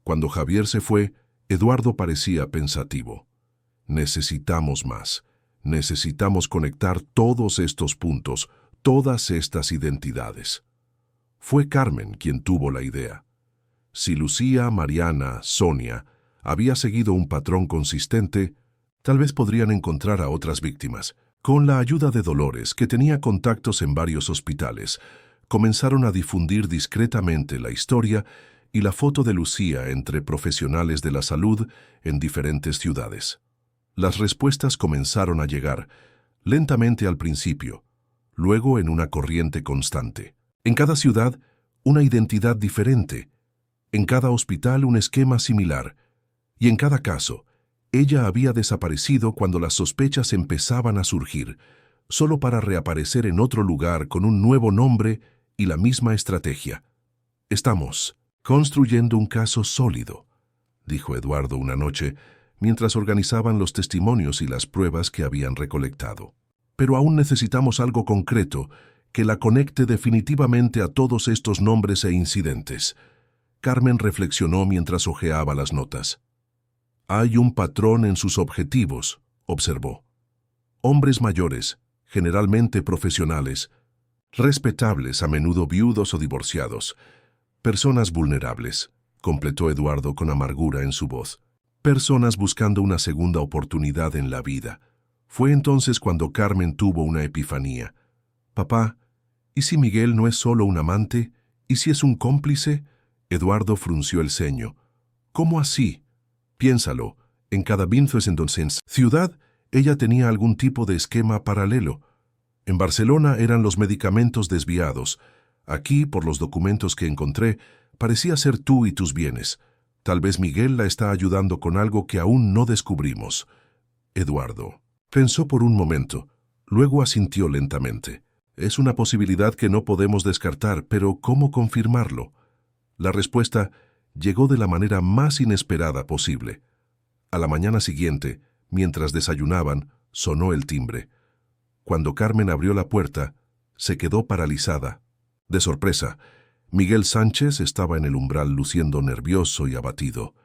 Speaker 1: Cuando Javier se fue, Eduardo parecía pensativo. Necesitamos más. Necesitamos conectar todos estos puntos, todas estas identidades. Fue Carmen quien tuvo la idea. Si Lucía, Mariana, Sonia había seguido un patrón consistente, tal vez podrían encontrar a otras víctimas. Con la ayuda de Dolores, que tenía contactos en varios hospitales, comenzaron a difundir discretamente la historia y la foto de Lucía entre profesionales de la salud en diferentes ciudades. Las respuestas comenzaron a llegar, lentamente al principio, luego en una corriente constante. En cada ciudad, una identidad diferente, en cada hospital un esquema similar, y en cada caso, ella había desaparecido cuando las sospechas empezaban a surgir, solo para reaparecer en otro lugar con un nuevo nombre y la misma estrategia. Estamos construyendo un caso sólido, dijo Eduardo una noche, mientras organizaban los testimonios y las pruebas que habían recolectado. Pero aún necesitamos algo concreto que la conecte definitivamente a todos estos nombres e incidentes. Carmen reflexionó mientras hojeaba las notas. Hay un patrón en sus objetivos, observó. Hombres mayores, generalmente profesionales, respetables, a menudo viudos o divorciados. Personas vulnerables, completó Eduardo con amargura en su voz. Personas buscando una segunda oportunidad en la vida. Fue entonces cuando Carmen tuvo una epifanía. Papá, ¿y si Miguel no es solo un amante? ¿Y si es un cómplice? Eduardo frunció el ceño. ¿Cómo así? Piénsalo, en cada entonces ciudad, ella tenía algún tipo de esquema paralelo. En Barcelona eran los medicamentos desviados. Aquí, por los documentos que encontré, parecía ser tú y tus bienes. Tal vez Miguel la está ayudando con algo que aún no descubrimos. Eduardo pensó por un momento, luego asintió lentamente. Es una posibilidad que no podemos descartar, pero ¿cómo confirmarlo? La respuesta llegó de la manera más inesperada posible. A la mañana siguiente, mientras desayunaban, sonó el timbre. Cuando Carmen abrió la puerta, se quedó paralizada. De sorpresa, Miguel Sánchez estaba en el umbral luciendo nervioso y abatido.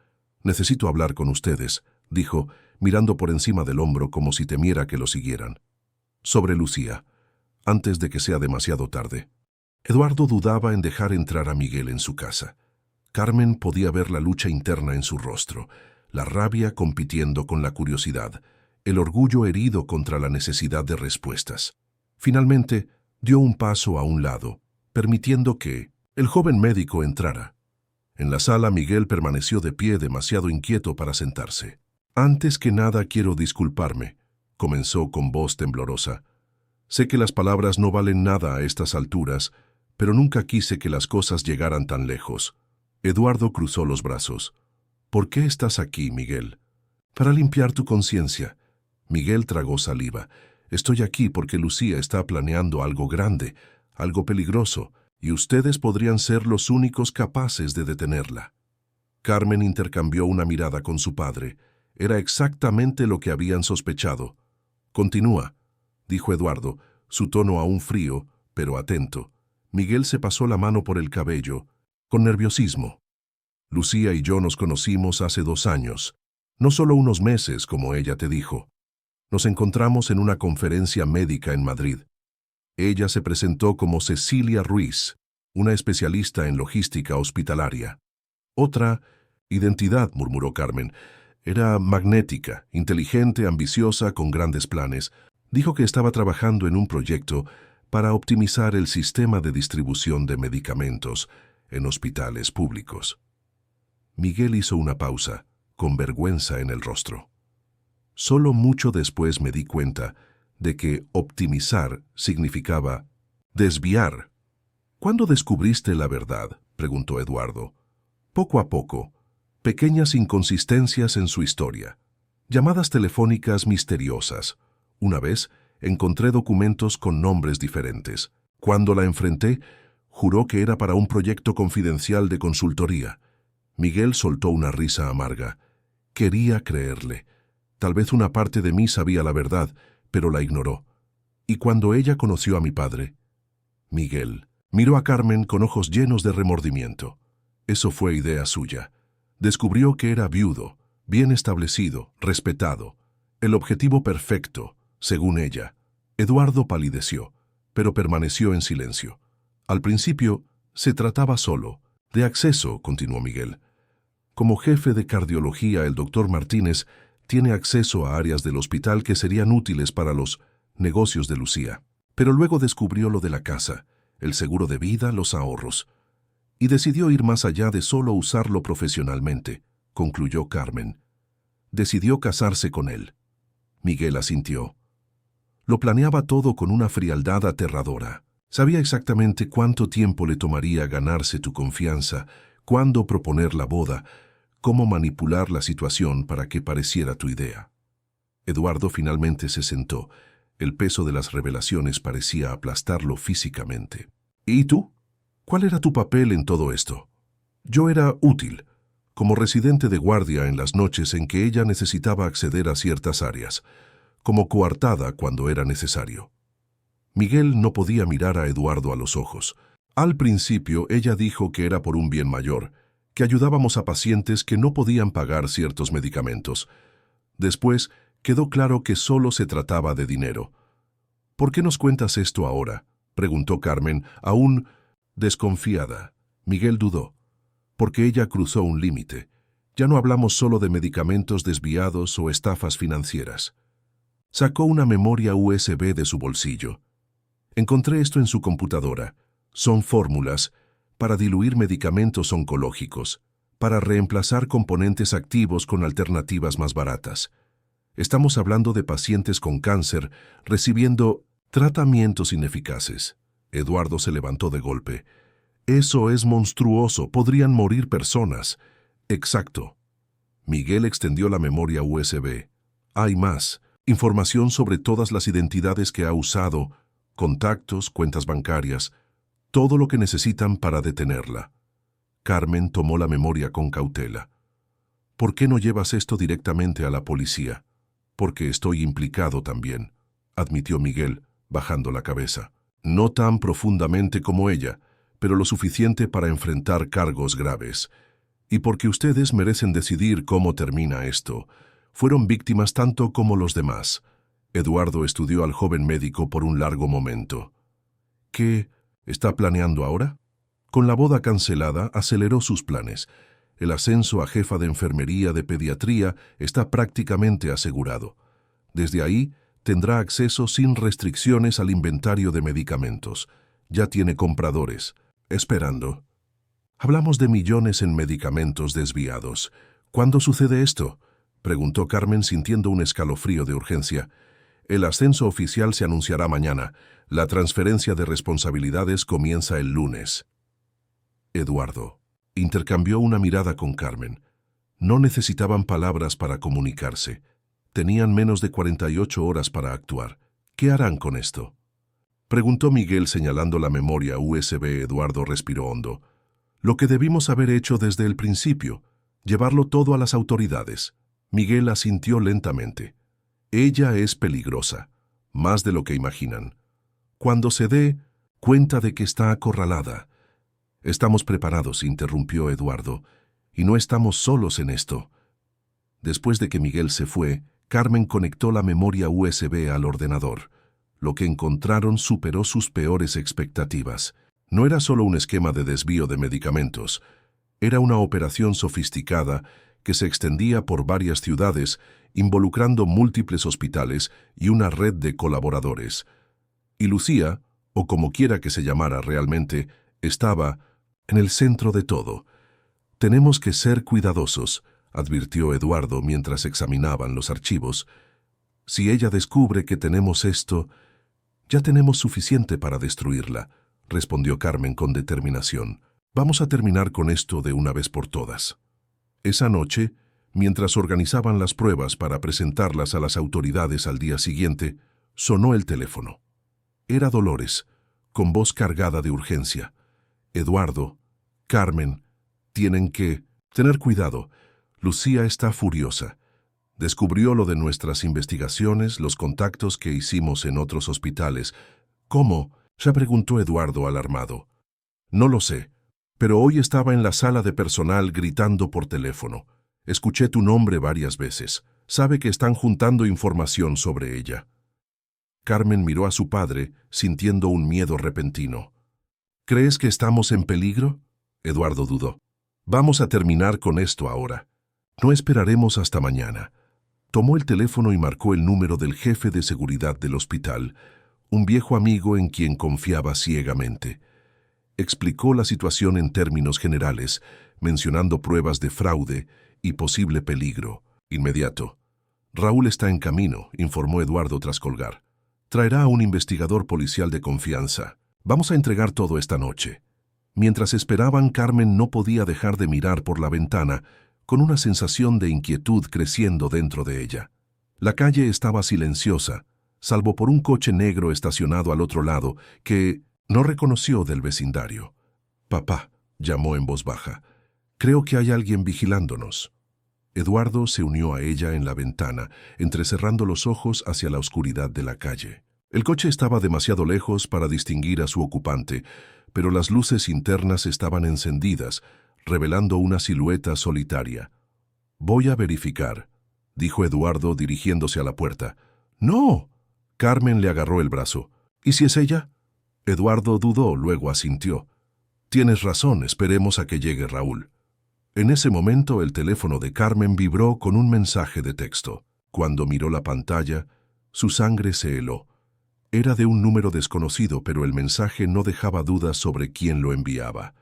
Speaker 1: «Necesito hablar con ustedes», dijo, mirando por encima del hombro como si temiera que lo siguieran. «Sobre Lucía, antes de que sea demasiado tarde». Eduardo dudaba en dejar entrar a Miguel en su casa. Carmen podía ver la lucha interna en su rostro, la rabia compitiendo con la curiosidad, el orgullo herido contra la necesidad de respuestas. Finalmente, dio un paso a un lado, permitiendo que el joven médico entrara. En la sala, Miguel permaneció de pie, demasiado inquieto para sentarse. «Antes que nada quiero disculparme», comenzó con voz temblorosa. «Sé que las palabras no valen nada a estas alturas, pero nunca quise que las cosas llegaran tan lejos». Eduardo cruzó los brazos. «¿Por qué estás aquí, Miguel?» «Para limpiar tu conciencia». Miguel tragó saliva. «Estoy aquí porque Lucía está planeando algo grande, algo peligroso, y ustedes podrían ser los únicos capaces de detenerla». Carmen intercambió una mirada con su padre. Era exactamente lo que habían sospechado. «Continúa», dijo Eduardo, su tono aún frío, pero atento. Miguel se pasó la mano por el cabello, con nerviosismo. «Lucía y yo nos conocimos hace 2 años, no solo unos meses, como ella te dijo. Nos encontramos en una conferencia médica en Madrid. Ella se presentó como Cecilia Ruiz, una especialista en logística hospitalaria. Otra identidad», murmuró Carmen. «Era magnética, inteligente, ambiciosa, con grandes planes. Dijo que estaba trabajando en un proyecto para optimizar el sistema de distribución de medicamentos en hospitales públicos». Miguel hizo una pausa, con vergüenza en el rostro. «Solo mucho después me di cuenta de que optimizar significaba desviar. ¿Cuándo descubriste la verdad?, preguntó Eduardo. Poco a poco, pequeñas inconsistencias en su historia. Llamadas telefónicas misteriosas. Una vez, encontré documentos con nombres diferentes. Cuando la enfrenté, juró que era para un proyecto confidencial de consultoría. Miguel soltó una risa amarga. Quería creerle. Tal vez una parte de mí sabía la verdad, pero la ignoró. Y cuando ella conoció a mi padre, Miguel miró a Carmen con ojos llenos de remordimiento. Eso fue idea suya. Descubrió que era viudo, bien establecido, respetado. El objetivo perfecto, según ella. Eduardo palideció, pero permaneció en silencio. Al principio, se trataba solo de acceso, continuó Miguel. Como jefe de cardiología, el doctor Martínez tiene acceso a áreas del hospital que serían útiles para los negocios de Lucía. Pero luego descubrió lo de la casa, el seguro de vida, los ahorros. Y decidió ir más allá de solo usarlo profesionalmente, concluyó Carmen. Decidió casarse con él. Miguel asintió. Lo planeaba todo con una frialdad aterradora. Sabía exactamente cuánto tiempo le tomaría ganarse tu confianza, cuándo proponer la boda, cómo manipular la situación para que pareciera tu idea. Eduardo finalmente se sentó. El peso de las revelaciones parecía aplastarlo físicamente. ¿Y tú? ¿Cuál era tu papel en todo esto? Yo era útil, como residente de guardia en las noches en que ella necesitaba acceder a ciertas áreas, como coartada cuando era necesario. Miguel no podía mirar a Eduardo a los ojos. Al principio ella dijo que era por un bien mayor, que ayudábamos a pacientes que no podían pagar ciertos medicamentos. Después quedó claro que solo se trataba de dinero. ¿Por qué nos cuentas esto ahora?, preguntó Carmen, aún desconfiada. Miguel dudó, porque ella cruzó un límite. Ya no hablamos solo de medicamentos desviados o estafas financieras. Sacó una memoria USB de su bolsillo. Encontré esto en su computadora. Son fórmulas para diluir medicamentos oncológicos, para reemplazar componentes activos con alternativas más baratas. Estamos hablando de pacientes con cáncer recibiendo tratamientos ineficaces. Eduardo se levantó de golpe. Eso es monstruoso, podrían morir personas. Exacto. Miguel extendió la memoria USB. Hay más. Información sobre todas las identidades que ha usado, contactos, cuentas bancarias, todo lo que necesitan para detenerla. Carmen tomó la memoria con cautela. ¿Por qué no llevas esto directamente a la policía? Porque estoy implicado también, admitió Miguel, bajando la cabeza. No tan profundamente como ella, pero lo suficiente para enfrentar cargos graves. Y porque ustedes merecen decidir cómo termina esto. Fueron víctimas tanto como los demás. Eduardo estudió al joven médico por un largo momento. ¿Qué está planeando ahora? Con la boda cancelada, aceleró sus planes. El ascenso a jefa de enfermería de pediatría está prácticamente asegurado. Desde ahí, tendrá acceso sin restricciones al inventario de medicamentos. Ya tiene compradores, esperando. Hablamos de millones en medicamentos desviados. ¿Cuándo sucede esto?, preguntó Carmen sintiendo un escalofrío de urgencia. El ascenso oficial se anunciará mañana. La transferencia de responsabilidades comienza el lunes. Eduardo intercambió una mirada con Carmen. No necesitaban palabras para comunicarse. Tenían menos de 48 horas para actuar. ¿Qué harán con esto?, preguntó Miguel señalando la memoria USB. Eduardo respiró hondo. Lo que debimos haber hecho desde el principio, llevarlo todo a las autoridades. Miguel asintió lentamente. Ella es peligrosa, más de lo que imaginan. Cuando se dé cuenta de que está acorralada. Estamos preparados, interrumpió Eduardo, y no estamos solos en esto. Después de que Miguel se fue, Carmen conectó la memoria USB al ordenador. Lo que encontraron superó sus peores expectativas. No era solo un esquema de desvío de medicamentos. Era una operación sofisticada que se extendía por varias ciudades, involucrando múltiples hospitales y una red de colaboradores. Y Lucía, o como quiera que se llamara realmente, estaba en el centro de todo. Tenemos que ser cuidadosos, advirtió Eduardo mientras examinaban los archivos. Si ella descubre que tenemos esto, ya tenemos suficiente para destruirla, respondió Carmen con determinación. Vamos a terminar con esto de una vez por todas. Esa noche, mientras organizaban las pruebas para presentarlas a las autoridades al día siguiente, sonó el teléfono. Era Dolores, con voz cargada de urgencia. Eduardo, Carmen, tienen que tener cuidado. Lucía está furiosa. Descubrió lo de nuestras investigaciones, los contactos que hicimos en otros hospitales. ¿Cómo?, se preguntó Eduardo alarmado. No lo sé, pero hoy estaba en la sala de personal gritando por teléfono. Escuché tu nombre varias veces. Sabe que están juntando información sobre ella. Carmen miró a su padre, sintiendo un miedo repentino. ¿Crees que estamos en peligro? Eduardo dudó. Vamos a terminar con esto ahora. No esperaremos hasta mañana. Tomó el teléfono y marcó el número del jefe de seguridad del hospital, un viejo amigo en quien confiaba ciegamente. Explicó la situación en términos generales, mencionando pruebas de fraude y posible peligro inmediato. Raúl está en camino, informó Eduardo tras colgar. Traerá a un investigador policial de confianza. Vamos a entregar todo esta noche. Mientras esperaban, Carmen no podía dejar de mirar por la ventana, con una sensación de inquietud creciendo dentro de ella. La calle estaba silenciosa, salvo por un coche negro estacionado al otro lado, que no reconoció del vecindario. «Papá», llamó en voz baja, «creo que hay alguien vigilándonos». Eduardo se unió a ella en la ventana, entrecerrando los ojos hacia la oscuridad de la calle. El coche estaba demasiado lejos para distinguir a su ocupante, pero las luces internas estaban encendidas, revelando una silueta solitaria. «Voy a verificar», dijo Eduardo dirigiéndose a la puerta. «¡No!». Carmen le agarró el brazo. «¿Y si es ella?». Eduardo dudó, luego asintió. «Tienes razón, esperemos a que llegue Raúl». En ese momento el teléfono de Carmen vibró con un mensaje de texto. Cuando miró la pantalla, su sangre se heló. Era de un número desconocido, pero el mensaje no dejaba dudas sobre quién lo enviaba.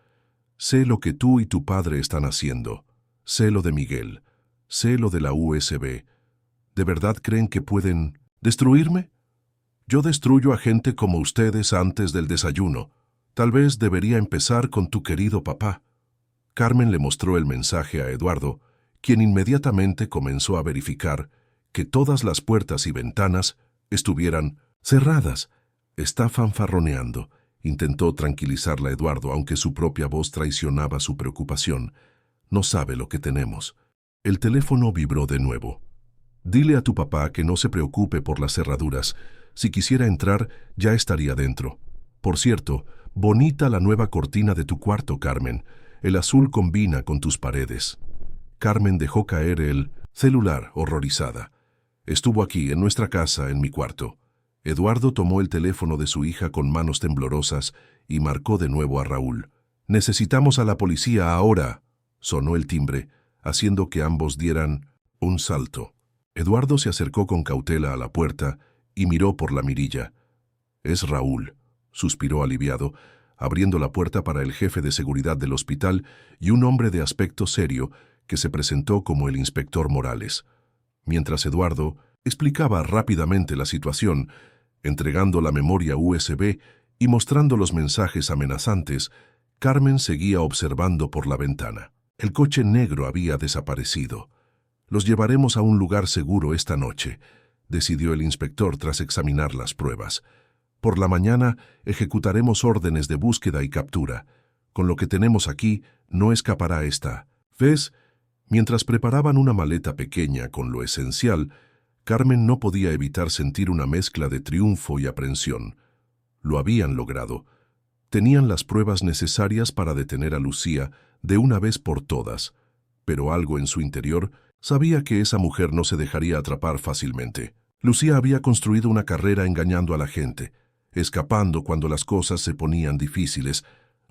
Speaker 1: «Sé lo que tú y tu padre están haciendo. Sé lo de Miguel. Sé lo de la USB. ¿De verdad creen que pueden destruirme? Yo destruyo a gente como ustedes antes del desayuno. Tal vez debería empezar con tu querido papá». Carmen le mostró el mensaje a Eduardo, quien inmediatamente comenzó a verificar que todas las puertas y ventanas estuvieran cerradas. «Está fanfarroneando», intentó tranquilizarla Eduardo, aunque su propia voz traicionaba su preocupación. «No sabe lo que tenemos». El teléfono vibró de nuevo. «Dile a tu papá que no se preocupe por las cerraduras. Si quisiera entrar, ya estaría dentro. Por cierto, bonita la nueva cortina de tu cuarto, Carmen. El azul combina con tus paredes». Carmen dejó caer el celular, horrorizada. «Estuvo aquí, en nuestra casa, en mi cuarto». Eduardo tomó el teléfono de su hija con manos temblorosas y marcó de nuevo a Raúl. «Necesitamos a la policía ahora», sonó el timbre, haciendo que ambos dieran un salto. Eduardo se acercó con cautela a la puerta y miró por la mirilla. «Es Raúl», suspiró aliviado, abriendo la puerta para el jefe de seguridad del hospital y un hombre de aspecto serio que se presentó como el inspector Morales. Mientras Eduardo explicaba rápidamente la situación, entregando la memoria USB y mostrando los mensajes amenazantes, Carmen seguía observando por la ventana. El coche negro había desaparecido. «Los llevaremos a un lugar seguro esta noche», decidió el inspector tras examinar las pruebas. «Por la mañana ejecutaremos órdenes de búsqueda y captura. Con lo que tenemos aquí, no escapará esta». «¿Ves?». Mientras preparaban una maleta pequeña con lo esencial, Carmen no podía evitar sentir una mezcla de triunfo y aprensión. Lo habían logrado. Tenían las pruebas necesarias para detener a Lucía de una vez por todas, pero algo en su interior sabía que esa mujer no se dejaría atrapar fácilmente. Lucía había construido una carrera engañando a la gente, escapando cuando las cosas se ponían difíciles,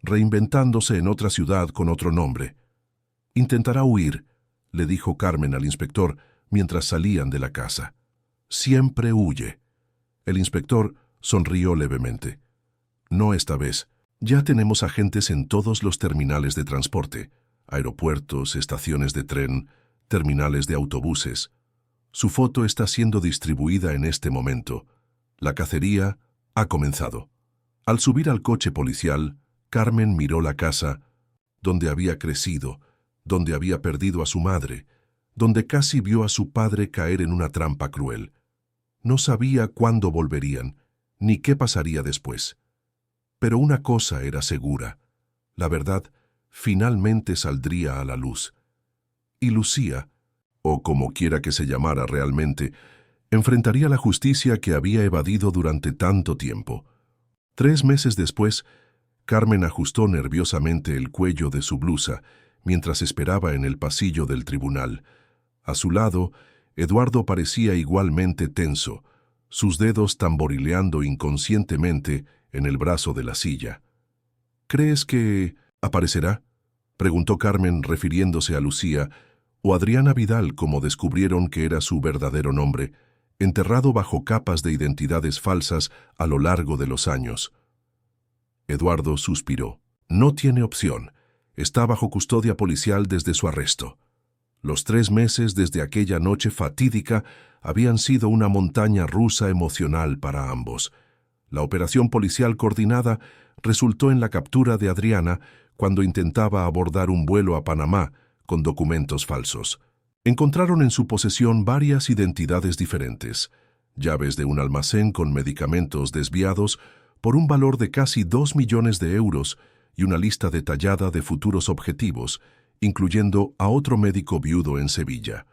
Speaker 1: reinventándose en otra ciudad con otro nombre. «Intentará huir», le dijo Carmen al inspector mientras salían de la casa. «Siempre huye». El inspector sonrió levemente. «No esta vez. Ya tenemos agentes en todos los terminales de transporte, aeropuertos, estaciones de tren, terminales de autobuses. Su foto está siendo distribuida en este momento. La cacería ha comenzado. Al subir al coche policial, Carmen miró la casa donde había crecido, donde había perdido a su madre, donde casi vio a su padre caer en una trampa cruel. No sabía cuándo volverían, ni qué pasaría después. Pero una cosa era segura: la verdad finalmente saldría a la luz. Y Lucía, o como quiera que se llamara realmente, enfrentaría la justicia que había evadido durante tanto tiempo. 3 meses después, Carmen ajustó nerviosamente el cuello de su blusa mientras esperaba en el pasillo del tribunal. A su lado, Eduardo parecía igualmente tenso, sus dedos tamborileando inconscientemente en el brazo de la silla. ¿Crees que aparecerá?, preguntó Carmen refiriéndose a Lucía, o Adriana Vidal, como descubrieron que era su verdadero nombre, enterrado bajo capas de identidades falsas a lo largo de los años. Eduardo suspiró. No tiene opción. Está bajo custodia policial desde su arresto. Los 3 meses desde aquella noche fatídica habían sido una montaña rusa emocional para ambos. La operación policial coordinada resultó en la captura de Adriana cuando intentaba abordar un vuelo a Panamá con documentos falsos. Encontraron en su posesión varias identidades diferentes, llaves de un almacén con medicamentos desviados por un valor de casi 2 millones de euros y una lista detallada de futuros objetivos, incluyendo a otro médico viudo en Sevilla.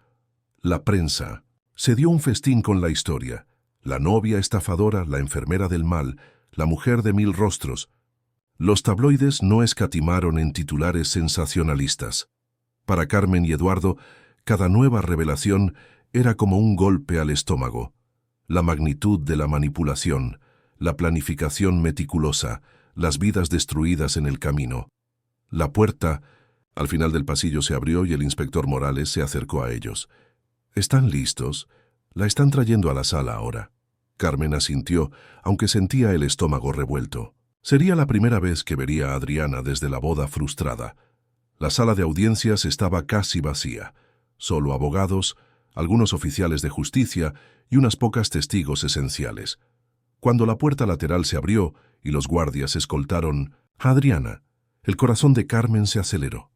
Speaker 1: La prensa se dio un festín con la historia: la novia estafadora, la enfermera del mal, la mujer de 1000 rostros. Los tabloides no escatimaron en titulares sensacionalistas. Para Carmen y Eduardo, cada nueva revelación era como un golpe al estómago. La magnitud de la manipulación, la planificación meticulosa, las vidas destruidas en el camino. La puerta al final del pasillo se abrió y el inspector Morales se acercó a ellos. ¿Están listos? La están trayendo a la sala ahora. Carmen asintió, aunque sentía el estómago revuelto. Sería la primera vez que vería a Adriana desde la boda frustrada. La sala de audiencias estaba casi vacía. Solo abogados, algunos oficiales de justicia y unas pocas testigos esenciales. Cuando la puerta lateral se abrió y los guardias escoltaron a Adriana, el corazón de Carmen se aceleró.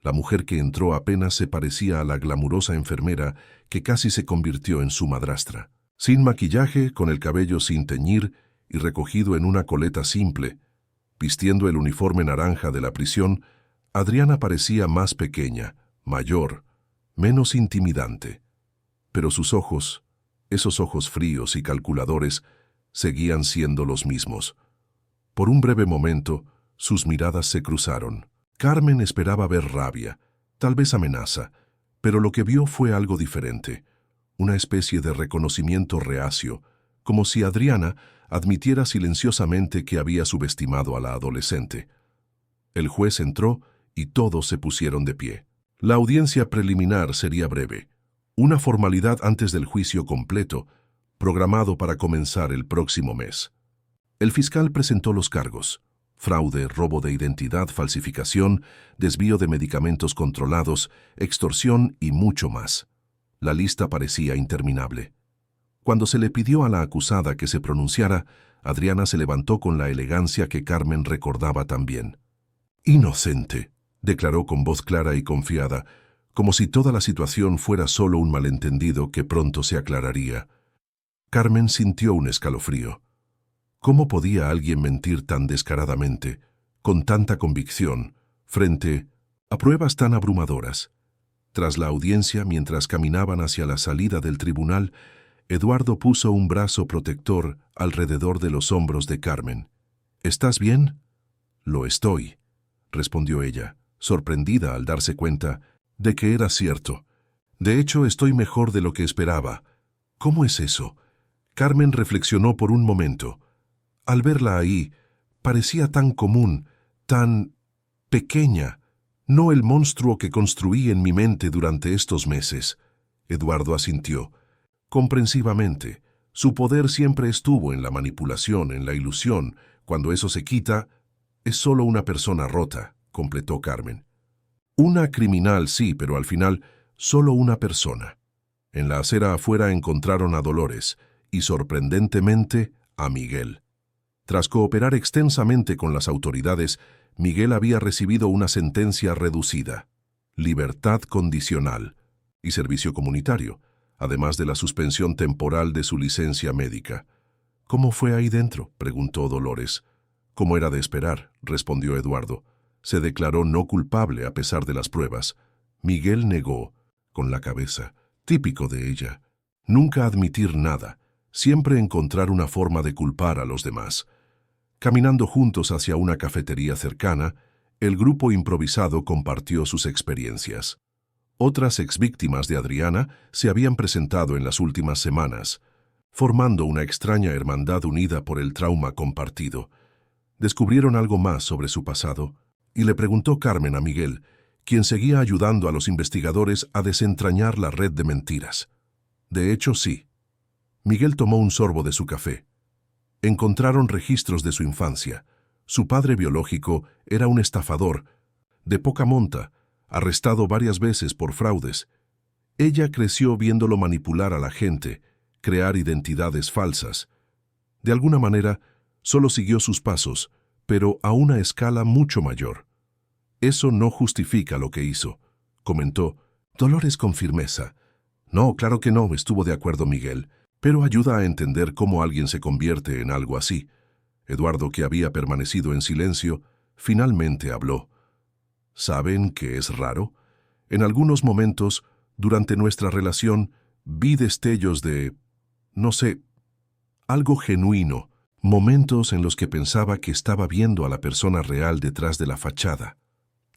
Speaker 1: La mujer que entró apenas se parecía a la glamurosa enfermera que casi se convirtió en su madrastra. Sin maquillaje, con el cabello sin teñir y recogido en una coleta simple, vistiendo el uniforme naranja de la prisión, Adriana parecía más pequeña, mayor, menos intimidante. Pero sus ojos, esos ojos fríos y calculadores, seguían siendo los mismos. Por un breve momento, sus miradas se cruzaron. Carmen esperaba ver rabia, tal vez amenaza, pero lo que vio fue algo diferente, una especie de reconocimiento reacio, como si Adriana admitiera silenciosamente que había subestimado a la adolescente. El juez entró y todos se pusieron de pie. La audiencia preliminar sería breve, una formalidad antes del juicio completo, programado para comenzar el próximo mes. El fiscal presentó los cargos: fraude, robo de identidad, falsificación, desvío de medicamentos controlados, extorsión y mucho más. La lista parecía interminable. Cuando se le pidió a la acusada que se pronunciara, Adriana se levantó con la elegancia que Carmen recordaba tan bien. «Inocente», declaró con voz clara y confiada, como si toda la situación fuera solo un malentendido que pronto se aclararía. Carmen sintió un escalofrío. ¿Cómo podía alguien mentir tan descaradamente, con tanta convicción, frente a pruebas tan abrumadoras? Tras la audiencia, mientras caminaban hacia la salida del tribunal, Eduardo puso un brazo protector alrededor de los hombros de Carmen. «¿Estás bien?» «Lo estoy», respondió ella, sorprendida al darse cuenta de que era cierto. «De hecho, estoy mejor de lo que esperaba». «¿Cómo es eso?» Carmen reflexionó por un momento. Al verla ahí, parecía tan común, tan pequeña, no el monstruo que construí en mi mente durante estos meses. Eduardo asintió. Comprensivamente, su poder siempre estuvo en la manipulación, en la ilusión. Cuando eso se quita, es solo una persona rota, completó Carmen. Una criminal, sí, pero al final, solo una persona. En la acera afuera encontraron a Dolores y, sorprendentemente, a Miguel. Tras cooperar extensamente con las autoridades, Miguel había recibido una sentencia reducida, libertad condicional y servicio comunitario, además de la suspensión temporal de su licencia médica. «¿Cómo fue ahí dentro?», preguntó Dolores. «Como era de esperar», respondió Eduardo. Se declaró no culpable a pesar de las pruebas. Miguel negó, con la cabeza, típico de ella. Nunca admitir nada, siempre encontrar una forma de culpar a los demás. Caminando juntos hacia una cafetería cercana, el grupo improvisado compartió sus experiencias. Otras exvíctimas de Adriana se habían presentado en las últimas semanas, formando una extraña hermandad unida por el trauma compartido. Descubrieron algo más sobre su pasado, y le preguntó Carmen a Miguel, quien seguía ayudando a los investigadores a desentrañar la red de mentiras. De hecho, sí. Miguel tomó un sorbo de su café. Encontraron registros de su infancia. Su padre biológico era un estafador, de poca monta, arrestado varias veces por fraudes. Ella creció viéndolo manipular a la gente, crear identidades falsas. De alguna manera, solo siguió sus pasos, pero a una escala mucho mayor. «Eso no justifica lo que hizo», comentó Dolores con firmeza. «No, claro que no», estuvo de acuerdo Miguel, «pero ayuda a entender cómo alguien se convierte en algo así». Eduardo, que había permanecido en silencio, finalmente habló. «¿Saben qué es raro? En algunos momentos, durante nuestra relación, vi destellos de, no sé, algo genuino, momentos en los que pensaba que estaba viendo a la persona real detrás de la fachada».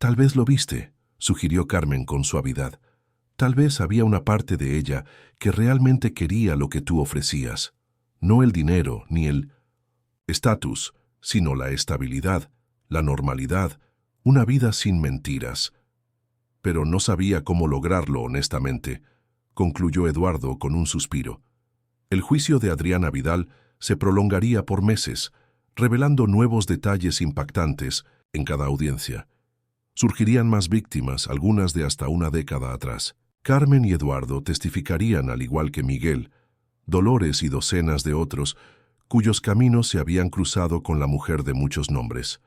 Speaker 1: «Tal vez lo viste», sugirió Carmen con suavidad. «Tal vez había una parte de ella que realmente quería lo que tú ofrecías. No el dinero ni el estatus, sino la estabilidad, la normalidad, una vida sin mentiras. Pero no sabía cómo lograrlo honestamente», concluyó Eduardo con un suspiro. El juicio de Adriana Vidal se prolongaría por meses, revelando nuevos detalles impactantes en cada audiencia. Surgirían más víctimas, algunas de hasta una década atrás. Carmen y Eduardo testificarían al igual que Miguel, Dolores y docenas de otros, cuyos caminos se habían cruzado con la mujer de muchos nombres.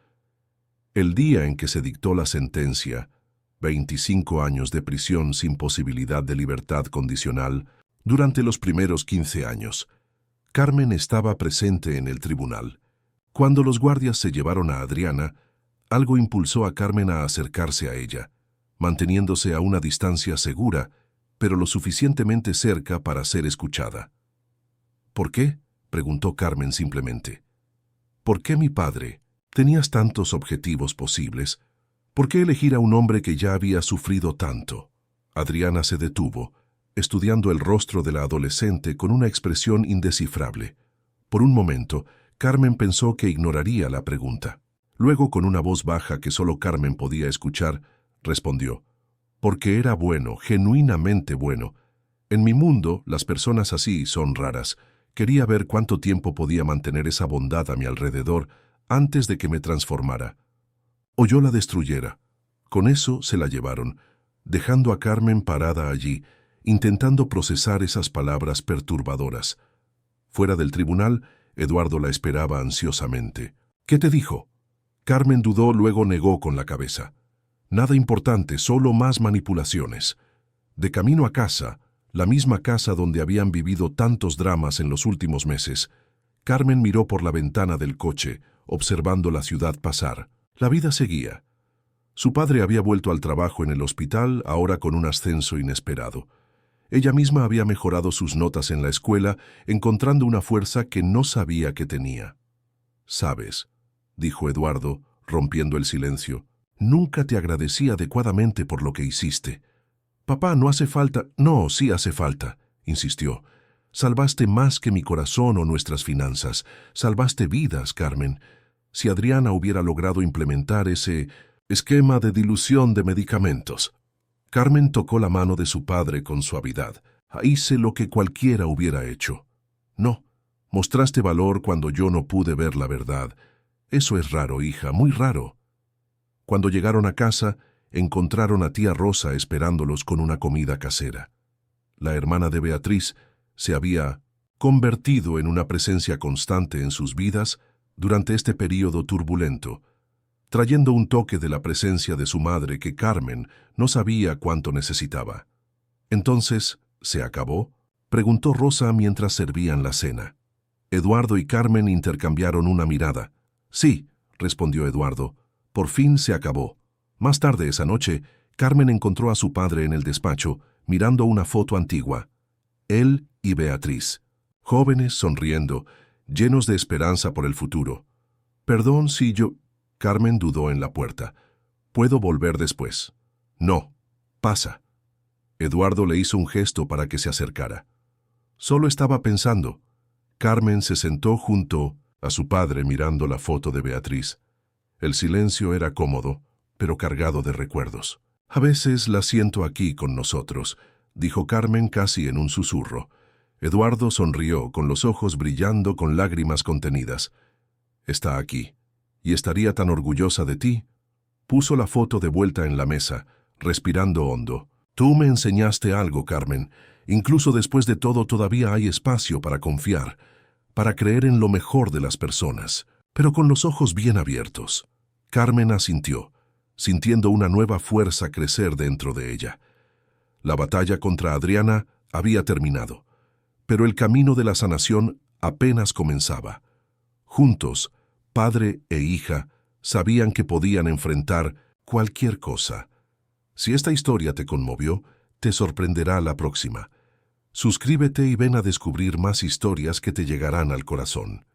Speaker 1: El día en que se dictó la sentencia, 25 años de prisión sin posibilidad de libertad condicional, durante los primeros 15 años, Carmen estaba presente en el tribunal. Cuando los guardias se llevaron a Adriana, algo impulsó a Carmen a acercarse a ella, manteniéndose a una distancia segura, pero lo suficientemente cerca para ser escuchada. «¿Por qué?», preguntó Carmen simplemente. «¿Por qué mi padre? Tenías tantos objetivos posibles. ¿Por qué elegir a un hombre que ya había sufrido tanto?». Adriana se detuvo, estudiando el rostro de la adolescente con una expresión indescifrable. Por un momento, Carmen pensó que ignoraría la pregunta. Luego, con una voz baja que solo Carmen podía escuchar, respondió: «Porque era bueno, genuinamente bueno. En mi mundo, las personas así son raras. Quería ver cuánto tiempo podía mantener esa bondad a mi alrededor antes de que me transformara. O yo la destruyera». Con eso se la llevaron, dejando a Carmen parada allí, intentando procesar esas palabras perturbadoras. Fuera del tribunal, Eduardo la esperaba ansiosamente. «¿Qué te dijo?». Carmen dudó, luego negó con la cabeza. «Nada importante, solo más manipulaciones». De camino a casa, la misma casa donde habían vivido tantos dramas en los últimos meses, Carmen miró por la ventana del coche, observando la ciudad pasar. La vida seguía. Su padre había vuelto al trabajo en el hospital, ahora con un ascenso inesperado. Ella misma había mejorado sus notas en la escuela, encontrando una fuerza que no sabía que tenía. «¿Sabes?», dijo Eduardo, rompiendo el silencio, «nunca te agradecí adecuadamente por lo que hiciste». «Papá, no hace falta». «No, sí hace falta», insistió. «Salvaste más que mi corazón o nuestras finanzas. Salvaste vidas, Carmen. Si Adriana hubiera logrado implementar ese esquema de dilución de medicamentos». Carmen tocó la mano de su padre con suavidad. «Hice lo que cualquiera hubiera hecho». «No, mostraste valor cuando yo no pude ver la verdad. Eso es raro, hija, muy raro». Cuando llegaron a casa, encontraron a tía Rosa esperándolos con una comida casera. la hermana de Beatriz, se había convertido en una presencia constante en sus vidas durante este período turbulento, trayendo un toque de la presencia de su madre que Carmen no sabía cuánto necesitaba. «¿Entonces, se acabó?», preguntó Rosa mientras servían la cena. Eduardo y Carmen intercambiaron una mirada. «Sí», respondió Eduardo, «por fin se acabó». Más tarde esa noche, Carmen encontró a su padre en el despacho, mirando una foto antigua. Él y Beatriz, jóvenes, sonriendo, llenos de esperanza por el futuro. «Perdón si yo...». Carmen dudó en la puerta. «¿Puedo volver después?». «No, pasa». Eduardo le hizo un gesto para que se acercara. «Solo estaba pensando». Carmen se sentó junto a su padre mirando la foto de Beatriz. El silencio era cómodo, pero cargado de recuerdos. «A veces la siento aquí con nosotros», dijo Carmen casi en un susurro. Eduardo sonrió, con los ojos brillando con lágrimas contenidas. «Está aquí, y estaría tan orgullosa de ti». Puso la foto de vuelta en la mesa, respirando hondo. «Tú me enseñaste algo, Carmen. Incluso después de todo todavía hay espacio para confiar, para creer en lo mejor de las personas, pero con los ojos bien abiertos». Carmen asintió, sintiendo una nueva fuerza crecer dentro de ella. La batalla contra Adriana había terminado, pero el camino de la sanación apenas comenzaba. Juntos, padre e hija, sabían que podían enfrentar cualquier cosa. Si esta historia te conmovió, te sorprenderá la próxima. Suscríbete y ven a descubrir más historias que te llegarán al corazón.